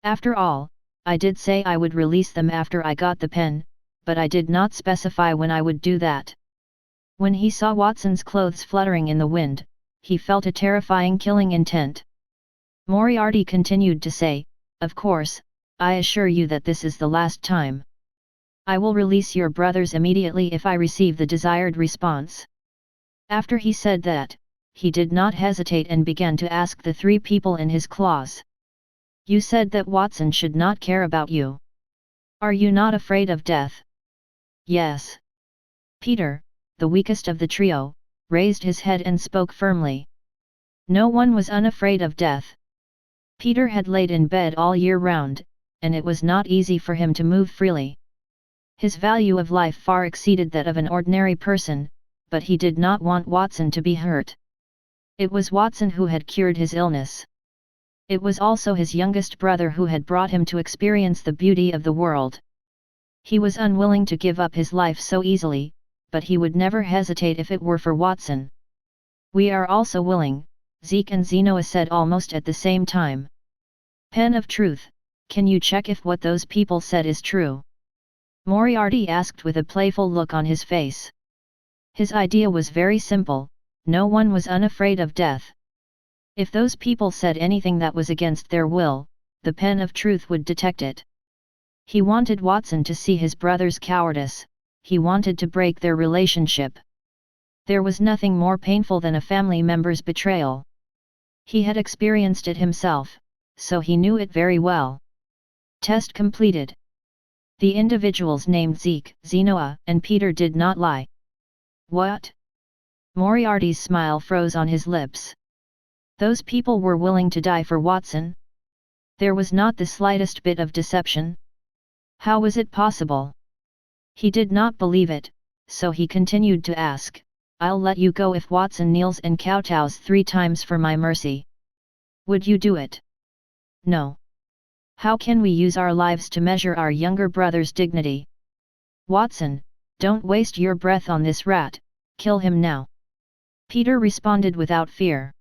After all, I did say I would release them after I got the pen, but I did not specify when I would do that." When he saw Watson's clothes fluttering in the wind, he felt a terrifying killing intent. Moriarty continued to say, "Of course, I assure you that this is the last time. I will release your brothers immediately if I receive the desired response." After he said that, he did not hesitate and began to ask the three people in his claws. "You said that Watson should not care about you. Are you not afraid of death?" "Yes." Peter, the weakest of the trio, raised his head and spoke firmly. No one was unafraid of death. Peter had laid in bed all year round, and it was not easy for him to move freely. His value of life far exceeded that of an ordinary person, but he did not want Watson to be hurt. It was Watson who had cured his illness. It was also his youngest brother who had brought him to experience the beauty of the world. He was unwilling to give up his life so easily, but he would never hesitate if it were for Watson. "We are also willing," Zeke and Zenoa said almost at the same time. "Pen of truth, can you check if what those people said is true?" Moriarty asked with a playful look on his face. His idea was very simple: no one was unafraid of death. If those people said anything that was against their will, the pen of truth would detect it. He wanted Watson to see his brother's cowardice, he wanted to break their relationship. There was nothing more painful than a family member's betrayal. He had experienced it himself, so he knew it very well. Test completed. The individuals named Zeke, Zenoa, and Peter did not lie. What? Moriarty's smile froze on his lips. Those people were willing to die for Watson? There was not the slightest bit of deception. How was it possible? He did not believe it, so he continued to ask, "I'll let you go if Watson kneels and kowtows 3 times for my mercy. Would you do it?" "No. How can we use our lives to measure our younger brother's dignity?" "Watson, don't waste your breath on this rat, kill him now," Peter responded without fear.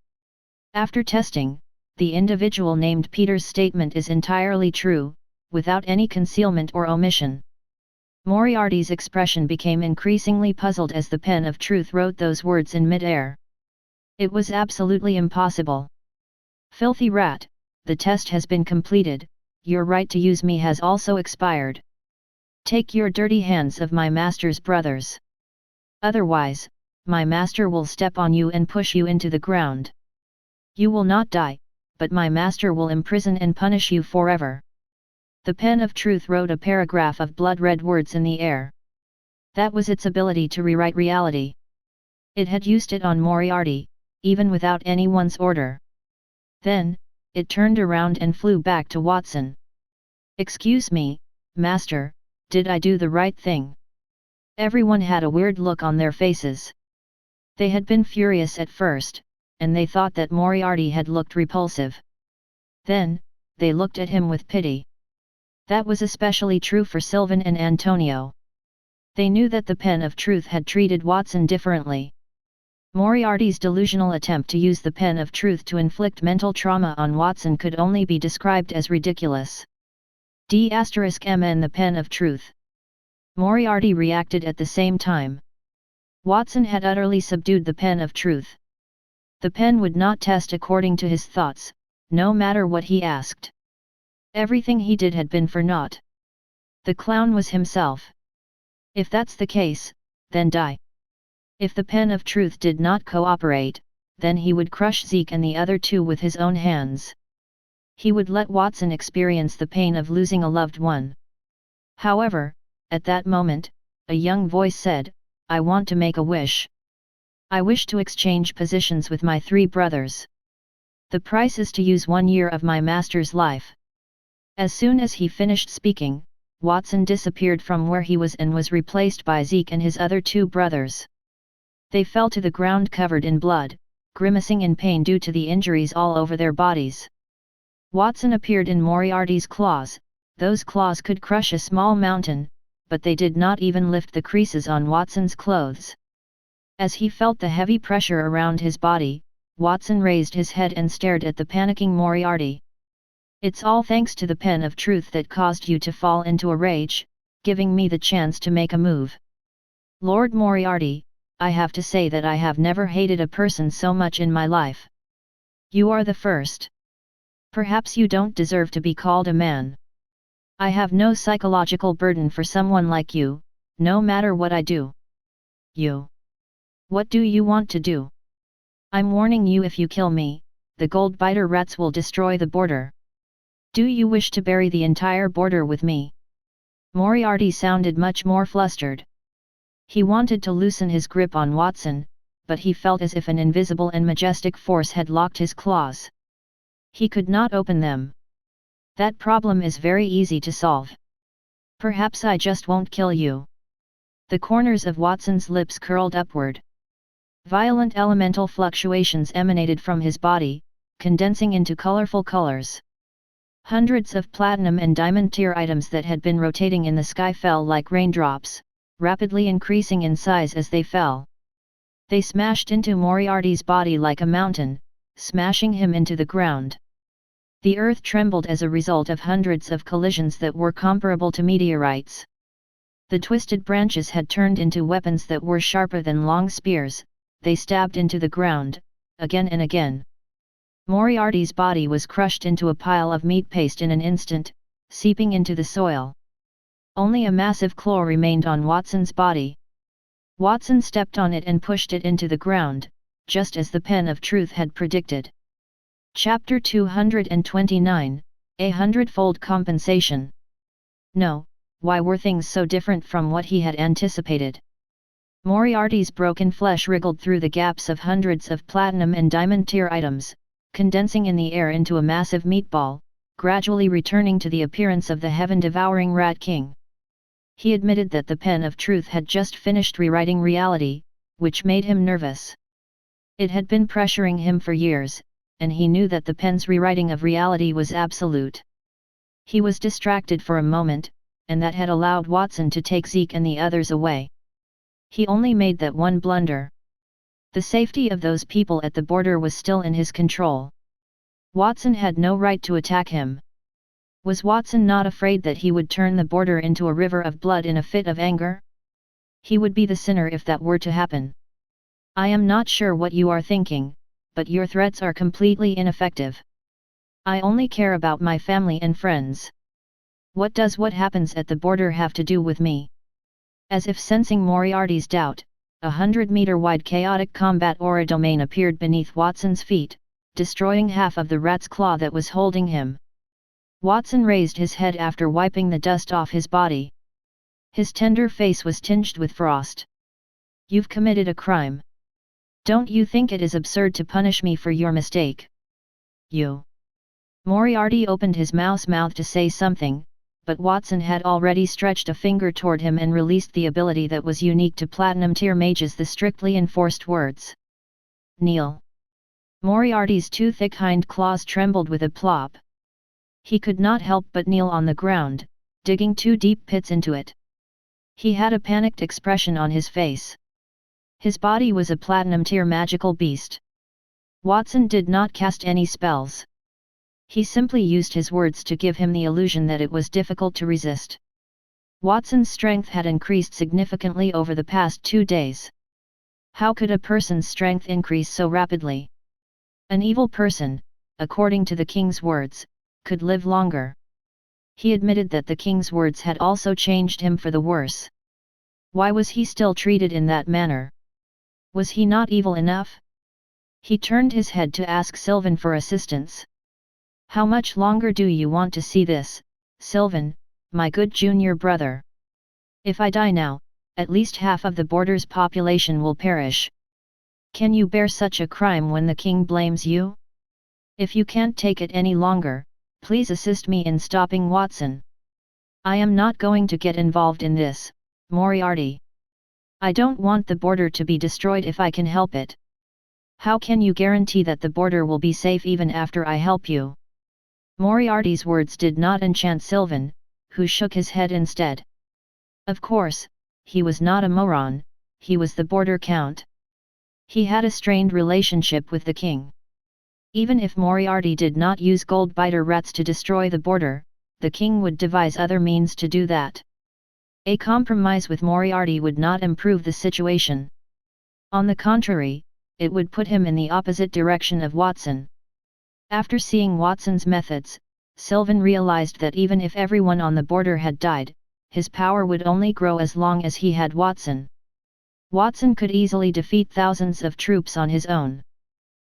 After testing, the individual named Peter's statement is entirely true, without any concealment or omission. Moriarty's expression became increasingly puzzled as the pen of truth wrote those words in mid-air. It was absolutely impossible. "Filthy rat, the test has been completed, your right to use me has also expired. Take your dirty hands of my master's brothers. Otherwise, my master will step on you and push you into the ground. You will not die, but my master will imprison and punish you forever." The pen of truth wrote a paragraph of blood-red words in the air. That was its ability to rewrite reality. It had used it on Moriarty, even without anyone's order. Then, it turned around and flew back to Watson. "Excuse me, master, did I do the right thing?" Everyone had a weird look on their faces. They had been furious at first, and they thought that Moriarty had looked repulsive. Then, they looked at him with pity. That was especially true for Sylvan and Antonio. They knew that the pen of truth had treated Watson differently. Moriarty's delusional attempt to use the pen of truth to inflict mental trauma on Watson could only be described as ridiculous. *MN the pen of truth. Moriarty reacted at the same time. Watson had utterly subdued the pen of truth. The pen would not test according to his thoughts, no matter what he asked. Everything he did had been for naught. The clown was himself. If that's the case, then die. If the pen of truth did not cooperate, then he would crush Zeke and the other 2 with his own hands. He would let Watson experience the pain of losing a loved one. However, at that moment, a young voice said, "I want to make a wish. I wish to exchange positions with my 3 brothers. The price is to use 1 year of my master's life." As soon as he finished speaking, Watson disappeared from where he was and was replaced by Zeke and his other 2 brothers. They fell to the ground covered in blood, grimacing in pain due to the injuries all over their bodies. Watson appeared in Moriarty's claws. Those claws could crush a small mountain, but they did not even lift the creases on Watson's clothes. As he felt the heavy pressure around his body, Watson raised his head and stared at the panicking Moriarty. "It's all thanks to the pen of truth that caused you to fall into a rage, giving me the chance to make a move. Lord Moriarty, I have to say that I have never hated a person so much in my life. You are the first. Perhaps you don't deserve to be called a man. I have no psychological burden for someone like you, no matter what I do." "You? What do you want to do?" "I'm warning you, if you kill me, the gold-biter rats will destroy the border. Do you wish to bury the entire border with me?" Moriarty sounded much more flustered. He wanted to loosen his grip on Watson, but he felt as if an invisible and majestic force had locked his claws. He could not open them. "That problem is very easy to solve. Perhaps I just won't kill you." The corners of Watson's lips curled upward. Violent elemental fluctuations emanated from his body, condensing into colorful colors. Hundreds of platinum and diamond tier items that had been rotating in the sky fell like raindrops, rapidly increasing in size as they fell. They smashed into Moriarty's body like a mountain, smashing him into the ground. The earth trembled as a result of hundreds of collisions that were comparable to meteorites. The twisted branches had turned into weapons that were sharper than long spears. They stabbed into the ground, again and again. Moriarty's body was crushed into a pile of meat paste in an instant, seeping into the soil. Only a massive claw remained on Watson's body. Watson stepped on it and pushed it into the ground, just as the pen of truth had predicted. Chapter 229, A Hundredfold Compensation. No, why were things so different from what he had anticipated? Moriarty's broken flesh wriggled through the gaps of hundreds of platinum and diamond tier items, condensing in the air into a massive meatball, gradually returning to the appearance of the heaven-devouring Rat King. He admitted that the pen of truth had just finished rewriting reality, which made him nervous. It had been pressuring him for years, and he knew that the pen's rewriting of reality was absolute. He was distracted for a moment, and that had allowed Watson to take Zeke and the others away. He only made that one blunder. The safety of those people at the border was still in his control. Watson had no right to attack him. Was Watson not afraid that he would turn the border into a river of blood in a fit of anger? He would be the sinner if that were to happen. I am not sure what you are thinking, but your threats are completely ineffective. I only care about my family and friends. What does what happens at the border have to do with me? As if sensing Moriarty's doubt, a 100-meter-wide chaotic combat aura domain appeared beneath Watson's feet, destroying half of the rat's claw that was holding him. Watson raised his head after wiping the dust off his body. His tender face was tinged with frost. You've committed a crime. Don't you think it is absurd to punish me for your mistake? You. Moriarty opened his mouse mouth to say something, but Watson had already stretched a finger toward him and released the ability that was unique to Platinum-tier mages, the strictly enforced words. Kneel. Moriarty's two thick hind claws trembled with a plop. He could not help but kneel on the ground, digging two deep pits into it. He had a panicked expression on his face. His body was a Platinum-tier magical beast. Watson did not cast any spells. He simply used his words to give him the illusion that it was difficult to resist. Watson's strength had increased significantly over the past 2 days. How could a person's strength increase so rapidly? An evil person, according to the king's words, could live longer. He admitted that the king's words had also changed him for the worse. Why was he still treated in that manner? Was he not evil enough? He turned his head to ask Sylvan for assistance. How much longer do you want to see this, Sylvan, my good junior brother? If I die now, at least half of the border's population will perish. Can you bear such a crime when the king blames you? If you can't take it any longer, please assist me in stopping Watson. I am not going to get involved in this, Moriarty. I don't want the border to be destroyed if I can help it. How can you guarantee that the border will be safe even after I help you? Moriarty's words did not enchant Sylvan, who shook his head instead. Of course, he was not a moron, he was the border count. He had a strained relationship with the king. Even if Moriarty did not use gold-biter rats to destroy the border, the king would devise other means to do that. A compromise with Moriarty would not improve the situation. On the contrary, it would put him in the opposite direction of Watson. After seeing Watson's methods, Sylvan realized that even if everyone on the border had died, his power would only grow as long as he had Watson. Watson could easily defeat thousands of troops on his own.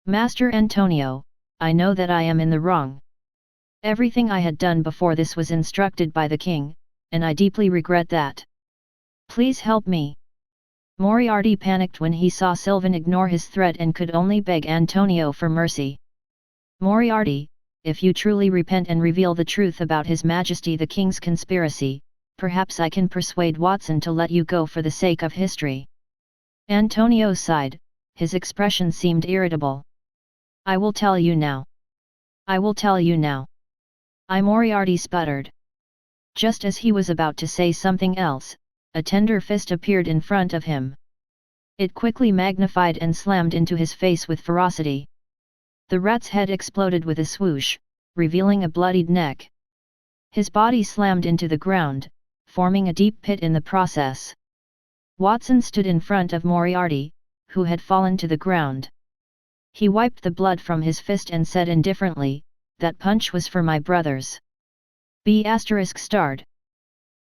Master Antonio, I know that I am in the wrong. Everything I had done before this was instructed by the king, and I deeply regret that. Please help me. Moriarty panicked when he saw Sylvan ignore his threat and could only beg Antonio for mercy. Moriarty, if you truly repent and reveal the truth about His Majesty the King's conspiracy, perhaps I can persuade Watson to let you go for the sake of history. Antonio sighed, his expression seemed irritable. I will tell you now. I will tell you now. Moriarty sputtered. Just as he was about to say something else, a tender fist appeared in front of him. It quickly magnified and slammed into his face with ferocity. The rat's head exploded with a swoosh, revealing a bloodied neck. His body slammed into the ground, forming a deep pit in the process. Watson stood in front of Moriarty, who had fallen to the ground. He wiped the blood from his fist and said indifferently, "That punch was for my brothers." B*****.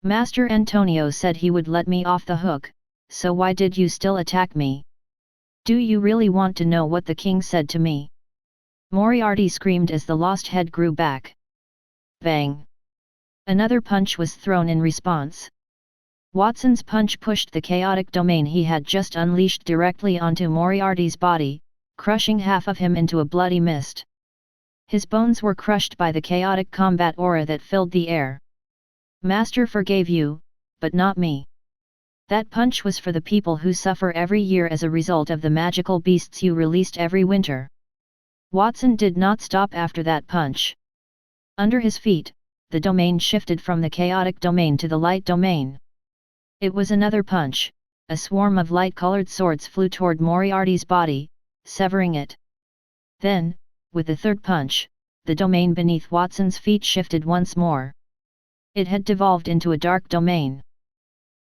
Master Antonio said he would let me off the hook, so why did you still attack me? Do you really want to know what the king said to me? Moriarty screamed as the lost head grew back. Bang! Another punch was thrown in response. Watson's punch pushed the chaotic domain he had just unleashed directly onto Moriarty's body, crushing half of him into a bloody mist. His bones were crushed by the chaotic combat aura that filled the air. Master forgave you, but not me. That punch was for the people who suffer every year as a result of the magical beasts you released every winter. Watson did not stop after that punch. Under his feet, the domain shifted from the chaotic domain to the light domain. It was another punch. A swarm of light-colored swords flew toward Moriarty's body, severing it. Then, with the third punch, the domain beneath Watson's feet shifted once more. It had devolved into a dark domain.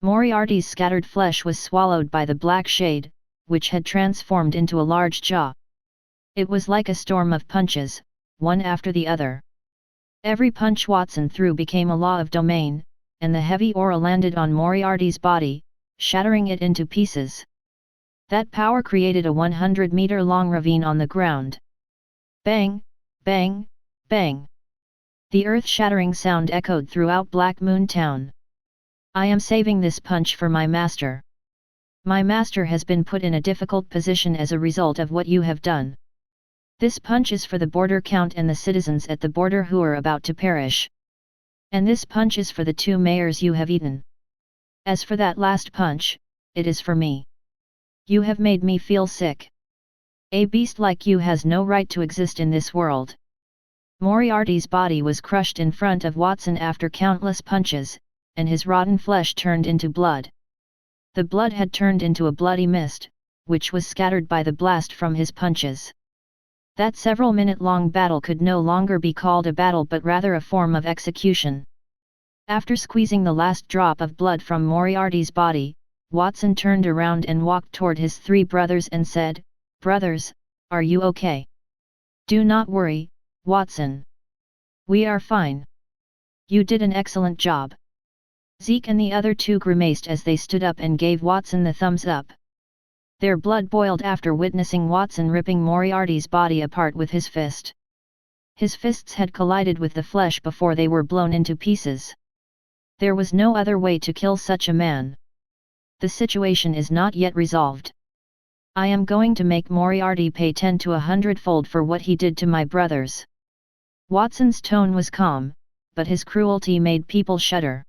Moriarty's scattered flesh was swallowed by the black shade, which had transformed into a large jaw. It was like a storm of punches, one after the other. Every punch Watson threw became a law of domain, and the heavy aura landed on Moriarty's body, shattering it into pieces. That power created a 100-meter-long ravine on the ground. Bang, bang, bang. The earth-shattering sound echoed throughout Blackmoon town. I am saving this punch for my master. My master has been put in a difficult position as a result of what you have done. This punch is for the border count and the citizens at the border who are about to perish. And this punch is for the 2 mayors you have eaten. As for that last punch, it is for me. You have made me feel sick. A beast like you has no right to exist in this world. Moriarty's body was crushed in front of Watson after countless punches, and his rotten flesh turned into blood. The blood had turned into a bloody mist, which was scattered by the blast from his punches. That several-minute-long battle could no longer be called a battle but rather a form of execution. After squeezing the last drop of blood from Moriarty's body, Watson turned around and walked toward his 3 brothers and said, "Brothers, are you okay? Do not worry, Watson. We are fine. You did an excellent job." Zeke and the other 2 grimaced as they stood up and gave Watson the thumbs up. Their blood boiled after witnessing Watson ripping Moriarty's body apart with his fist. His fists had collided with the flesh before they were blown into pieces. There was no other way to kill such a man. The situation is not yet resolved. I am going to make Moriarty pay 10 to 100-fold for what he did to my brothers. Watson's tone was calm, but his cruelty made people shudder.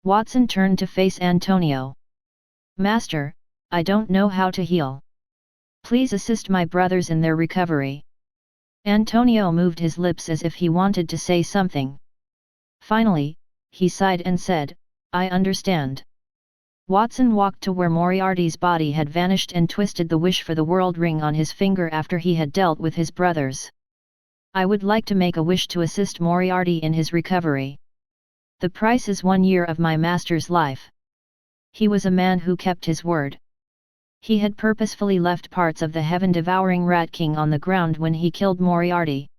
Watson turned to face Antonio. "Master, I don't know how to heal. Please assist my brothers in their recovery." Antonio moved his lips as if he wanted to say something. Finally, he sighed and said, "I understand." Watson walked to where Moriarty's body had vanished and twisted the Wish for the World ring on his finger after he had dealt with his brothers. "I would like to make a wish to assist Moriarty in his recovery. The price is 1 year of my master's life." He was a man who kept his word. He had purposefully left parts of the heaven-devouring Rat King on the ground when he killed Moriarty.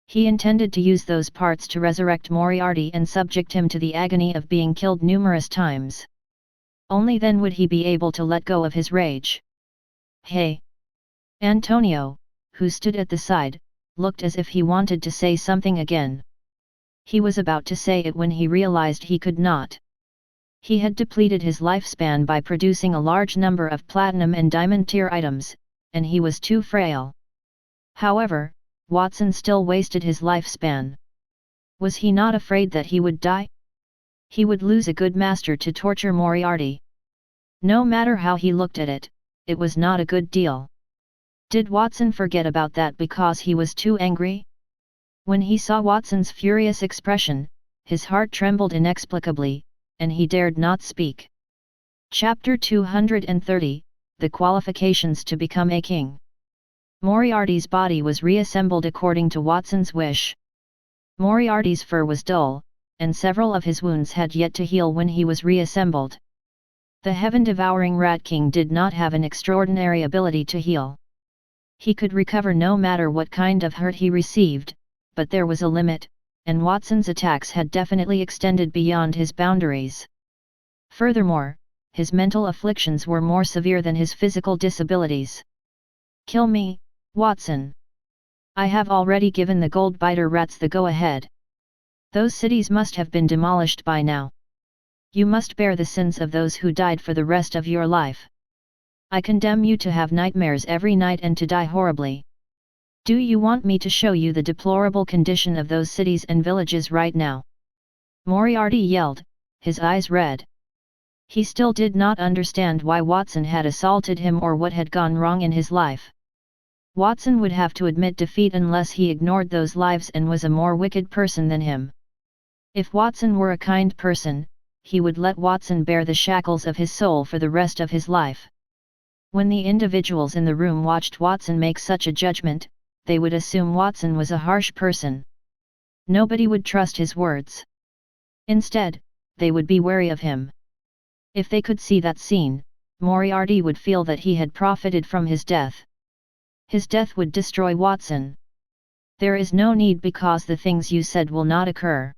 He intended to use those parts to resurrect Moriarty and subject him to the agony of being killed numerous times. Only then would he be able to let go of his rage. "Hey!" Antonio, who stood at the side, looked as if he wanted to say something again. He was about to say it when he realized he could not. He had depleted his lifespan by producing a large number of platinum and diamond tier items, and he was too frail. However, Watson still wasted his lifespan. Was he not afraid that he would die? He would lose a good master to torture Moriarty. No matter how he looked at it, it was not a good deal. Did Watson forget about that because he was too angry? When he saw Watson's furious expression, his heart trembled inexplicably, and he dared not speak. Chapter 230, The Qualifications to Become a King. Moriarty's body was reassembled according to Watson's wish. Moriarty's fur was dull, and several of his wounds had yet to heal when he was reassembled. The heaven-devouring Rat King did not have an extraordinary ability to heal. He could recover no matter what kind of hurt he received, but there was a limit, and Watson's attacks had definitely extended beyond his boundaries. Furthermore, his mental afflictions were more severe than his physical disabilities. "Kill me, Watson. I have already given the gold-biter rats the go-ahead. Those cities must have been demolished by now. You must bear the sins of those who died for the rest of your life. I condemn you to have nightmares every night and to die horribly. Do you want me to show you the deplorable condition of those cities and villages right now?" Moriarty yelled, his eyes red. He still did not understand why Watson had assaulted him or what had gone wrong in his life. Watson would have to admit defeat unless he ignored those lives and was a more wicked person than him. If Watson were a kind person, he would let Watson bear the shackles of his soul for the rest of his life. When the individuals in the room watched Watson make such a judgment, they would assume Watson was a harsh person. Nobody would trust his words. Instead, they would be wary of him. If they could see that scene, Moriarty would feel that he had profited from his death. His death would destroy Watson. There is no need because the things you said will not occur.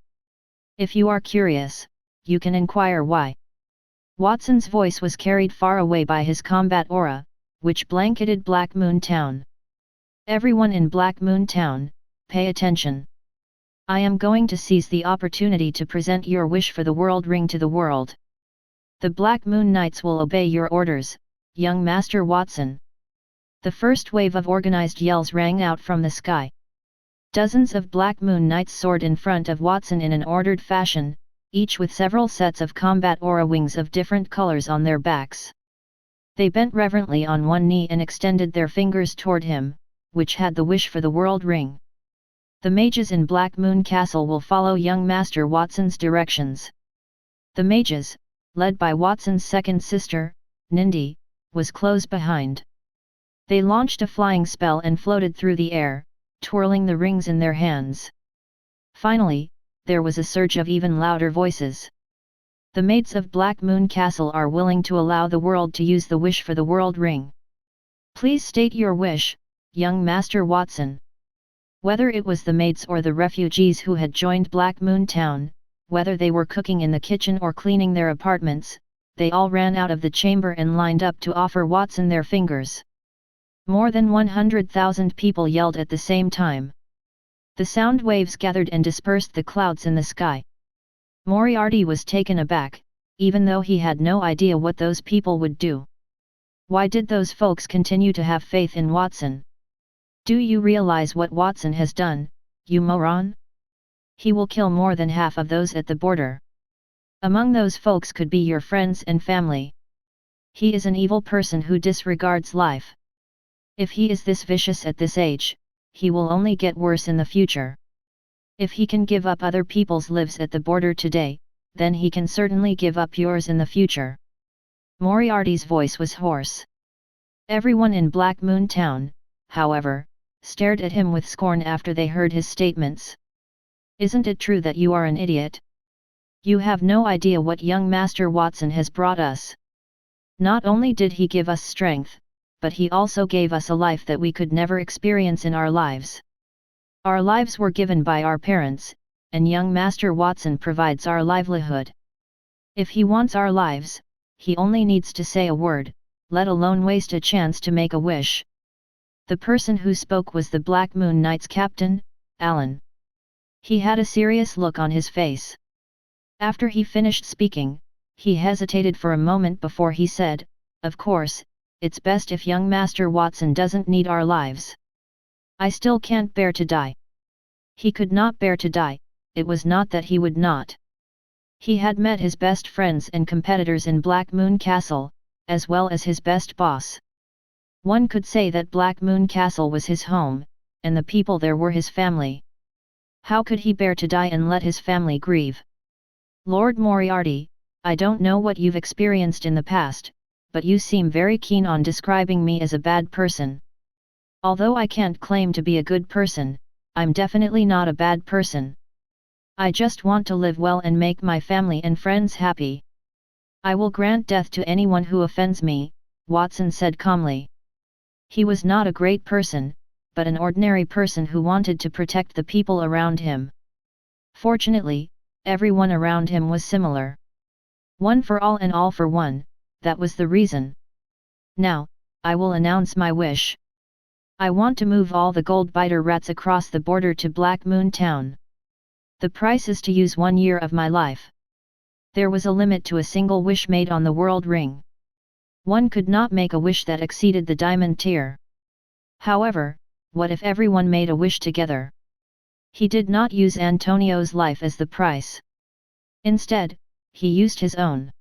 If you are curious, you can inquire why. Watson's voice was carried far away by his combat aura, which blanketed Blackmoon Town. Everyone in Blackmoon Town, pay attention. I am going to seize the opportunity to present your wish for the world ring to the world. The Blackmoon Knights will obey your orders, young Master Watson. The first wave of organized yells rang out from the sky. Dozens of Blackmoon Knights soared in front of Watson in an ordered fashion, each with several sets of combat aura wings of different colors on their backs. They bent reverently on one knee and extended their fingers toward him, which had the wish for the world ring. The mages in Blackmoon Castle will follow young Master Watson's directions. The mages, led by Watson's second sister, Nindy, was close behind. They launched a flying spell and floated through the air, twirling the rings in their hands. Finally, there was a surge of even louder voices. The maids of Blackmoon Castle are willing to allow the world to use the wish for the world ring. Please state your wish, young Master Watson. Whether it was the maids or the refugees who had joined Blackmoon Town, whether they were cooking in the kitchen or cleaning their apartments, they all ran out of the chamber and lined up to offer Watson their fingers. More than 100,000 people yelled at the same time. The sound waves gathered and dispersed the clouds in the sky. Moriarty was taken aback, even though he had no idea what those people would do. Why did those folks continue to have faith in Watson? Do you realize what Watson has done, you moron? He will kill more than half of those at the border. Among those folks could be your friends and family. He is an evil person who disregards life. If he is this vicious at this age, he will only get worse in the future. If he can give up other people's lives at the border today, then he can certainly give up yours in the future. Moriarty's voice was hoarse. Everyone in Blackmoon Town, however, stared at him with scorn after they heard his statements. Isn't it true that you are an idiot? You have no idea what young Master Watson has brought us. Not only did he give us strength, but he also gave us a life that we could never experience in our lives. Our lives were given by our parents, and young Master Watson provides our livelihood. If he wants our lives, he only needs to say a word, let alone waste a chance to make a wish. The person who spoke was the Blackmoon Knights captain, Alan. He had a serious look on his face. After he finished speaking, he hesitated for a moment before he said, "Of course, it's best if young Master Watson doesn't need our lives. I still can't bear to die." He could not bear to die, it was not that he would not. He had met his best friends and competitors in Blackmoon Castle, as well as his best boss. One could say that Blackmoon Castle was his home, and the people there were his family. How could he bear to die and let his family grieve? Lord Moriarty, I don't know what you've experienced in the past, but you seem very keen on describing me as a bad person. Although I can't claim to be a good person, I'm definitely not a bad person. I just want to live well and make my family and friends happy. I will grant death to anyone who offends me, Watson said calmly. He was not a great person, but an ordinary person who wanted to protect the people around him. Fortunately, everyone around him was similar. One for all and all for one, that was the reason. Now, I will announce my wish. I want to move all the gold-biter rats across the border to Blackmoon Town. The price is to use 1 year of my life. There was a limit to a single wish made on the world ring. One could not make a wish that exceeded the diamond tier. However, what if everyone made a wish together? He did not use Antonio's life as the price. Instead, he used his own.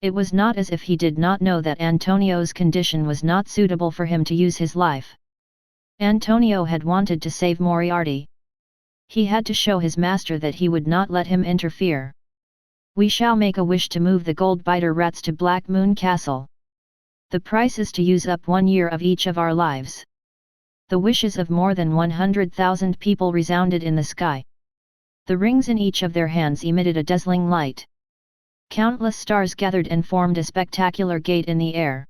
It was not as if he did not know that Antonio's condition was not suitable for him to use his life. Antonio had wanted to save Moriarty. He had to show his master that he would not let him interfere. We shall make a wish to move the gold-biter rats to Blackmoon Castle. The price is to use up 1 year of each of our lives. The wishes of more than 100,000 people resounded in the sky. The rings in each of their hands emitted a dazzling light. Countless stars gathered and formed a spectacular gate in the air.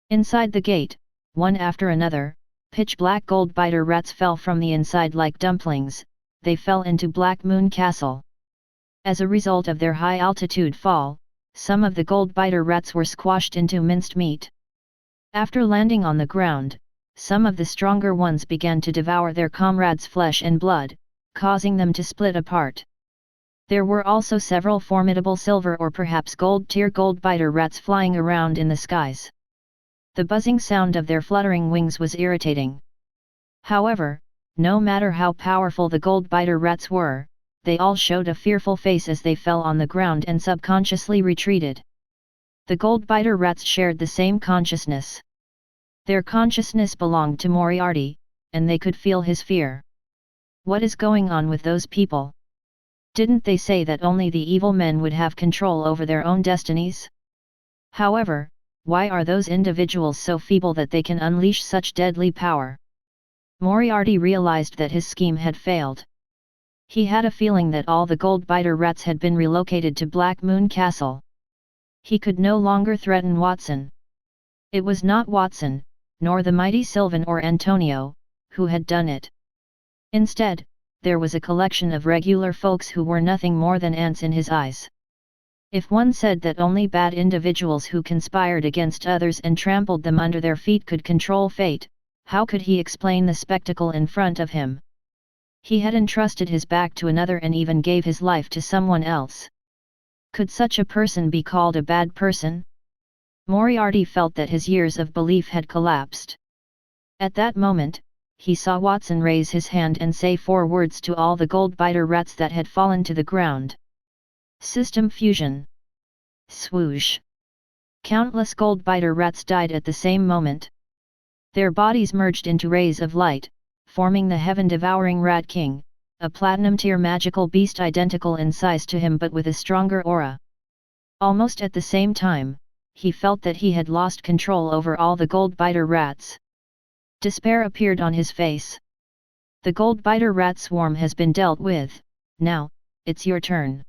Inside the gate, one after another, pitch-black gold-biter rats fell from the inside like dumplings. They fell into Blackmoon Castle. As a result of their high-altitude fall, some of the gold-biter rats were squashed into minced meat. After landing on the ground, some of the stronger ones began to devour their comrades' flesh and blood, causing them to split apart. There were also several formidable silver or perhaps gold-tier gold-biter rats flying around in the skies. The buzzing sound of their fluttering wings was irritating. However, no matter how powerful the gold-biter rats were, they all showed a fearful face as they fell on the ground and subconsciously retreated. The gold-biter rats shared the same consciousness. Their consciousness belonged to Moriarty, and they could feel his fear. What is going on with those people? Didn't they say that only the evil men would have control over their own destinies? However, why are those individuals so feeble that they can unleash such deadly power? Moriarty realized that his scheme had failed. He had a feeling that all the gold-biter rats had been relocated to Blackmoon Castle. He could no longer threaten Watson. It was not Watson, nor the mighty Sylvan or Antonio, who had done it. Instead, there was a collection of regular folks who were nothing more than ants in his eyes. If one said that only bad individuals who conspired against others and trampled them under their feet could control fate, how could he explain the spectacle in front of him? He had entrusted his back to another and even gave his life to someone else. Could such a person be called a bad person? Moriarty felt that his years of belief had collapsed. At that moment, he saw Watson raise his hand and say 4 words to all the gold-biter rats that had fallen to the ground. System fusion. Swoosh. Countless gold-biter rats died at the same moment. Their bodies merged into rays of light, forming the heaven-devouring Rat King, a platinum-tier magical beast identical in size to him but with a stronger aura. Almost at the same time, he felt that he had lost control over all the gold-biter rats. Despair appeared on his face. The gold-biter rat swarm has been dealt with, now, it's your turn.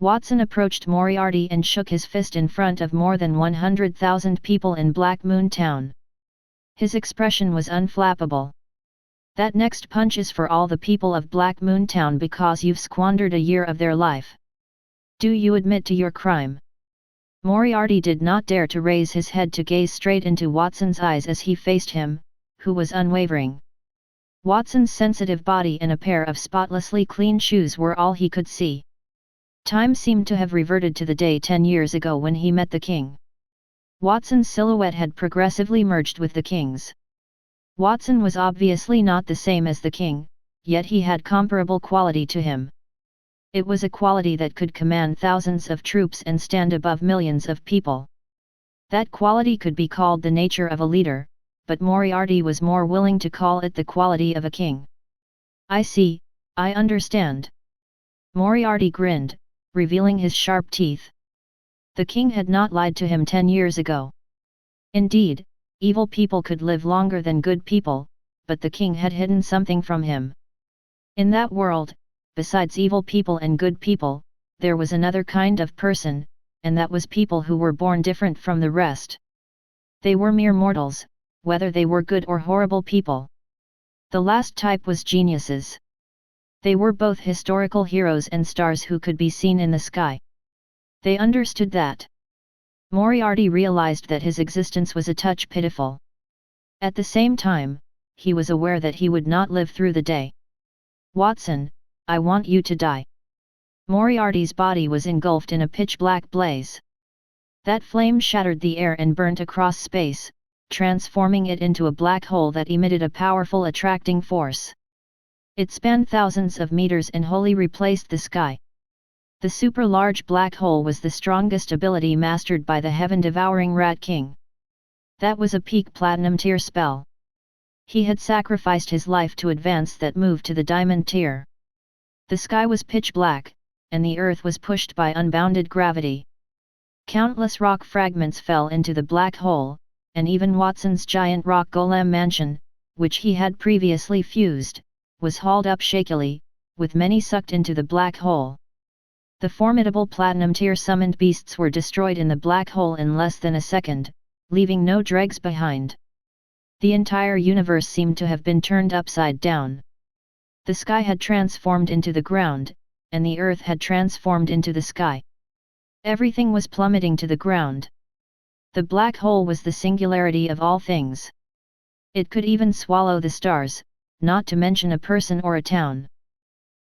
Watson approached Moriarty and shook his fist in front of more than 100,000 people in Blackmoon Town. His expression was unflappable. That next punch is for all the people of Blackmoon Town because you've squandered a year of their life. Do you admit to your crime? Moriarty did not dare to raise his head to gaze straight into Watson's eyes as he faced him, who was unwavering. Watson's sensitive body and a pair of spotlessly clean shoes were all he could see. Time seemed to have reverted to the day 10 years ago when he met the king. Watson's silhouette had progressively merged with the king's. Watson was obviously not the same as the king, yet he had comparable quality to him. It was a quality that could command thousands of troops and stand above millions of people. That quality could be called the nature of a leader, but Moriarty was more willing to call it the quality of a king. I see, I understand. Moriarty grinned, revealing his sharp teeth. The king had not lied to him 10 years ago. Indeed, evil people could live longer than good people, but the king had hidden something from him. In that world, besides evil people and good people, there was another kind of person, and that was people who were born different from the rest. They were mere mortals, whether they were good or horrible people. The last type was geniuses. They were both historical heroes and stars who could be seen in the sky. They understood that. Moriarty realized that his existence was a touch pitiful. At the same time, he was aware that he would not live through the day. Watson, I want you to die. Moriarty's body was engulfed in a pitch-black blaze. That flame shattered the air and burnt across space, transforming it into a black hole that emitted a powerful attracting force. It spanned thousands of meters and wholly replaced the sky. The super-large black hole was the strongest ability mastered by the heaven-devouring Rat King. That was a peak platinum tier spell. He had sacrificed his life to advance that move to the diamond tier. The sky was pitch black, and the earth was pushed by unbounded gravity. Countless rock fragments fell into the black hole, and even Watson's giant rock golem mansion, which he had previously fused, was hauled up shakily, with many sucked into the black hole. The formidable platinum tier summoned beasts were destroyed in the black hole in less than a second, leaving no dregs behind. The entire universe seemed to have been turned upside down. The sky had transformed into the ground, and the earth had transformed into the sky. Everything was plummeting to the ground. The black hole was the singularity of all things. It could even swallow the stars, not to mention a person or a town.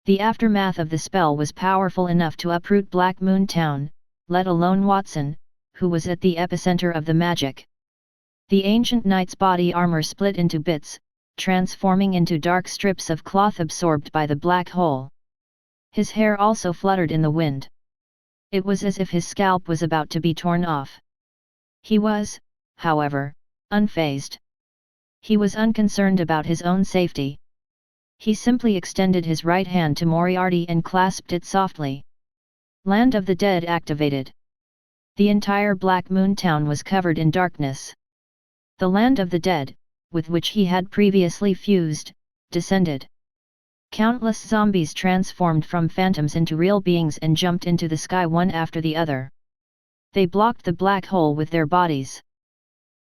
The aftermath of the spell was powerful enough to uproot Blackmoon town, let alone Watson, who was at the epicenter of the magic. The ancient knight's body armor split into bits, transforming into dark strips of cloth absorbed by the black hole. His hair also fluttered in the wind. It was as if his scalp was about to be torn off. He was, however, unfazed. He was unconcerned about his own safety. He simply extended his right hand to Moriarty and clasped it softly. Land of the Dead activated. The entire Blackmoon town was covered in darkness. The Land of the Dead, with which he had previously fused, descended. Countless zombies transformed from phantoms into real beings and jumped into the sky one after the other. They blocked the black hole with their bodies.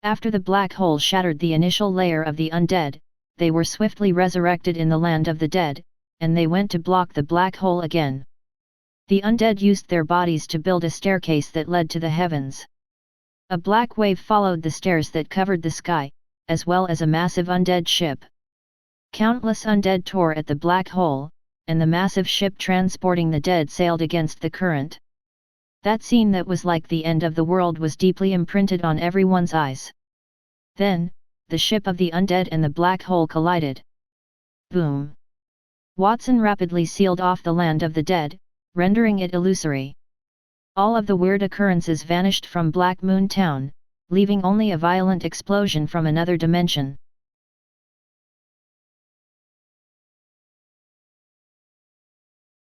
After the black hole shattered the initial layer of the undead, they were swiftly resurrected in the Land of the Dead, and they went to block the black hole again. The undead used their bodies to build a staircase that led to the heavens. A black wave followed the stairs that covered the sky, as well as a massive undead ship. Countless undead tore at the black hole, and the massive ship transporting the dead sailed against the current. That scene that was like the end of the world was deeply imprinted on everyone's eyes. Then, the ship of the undead and the black hole collided. Boom! Watson rapidly sealed off the Land of the Dead, rendering it illusory. All of the weird occurrences vanished from Blackmoon town, leaving only a violent explosion from another dimension.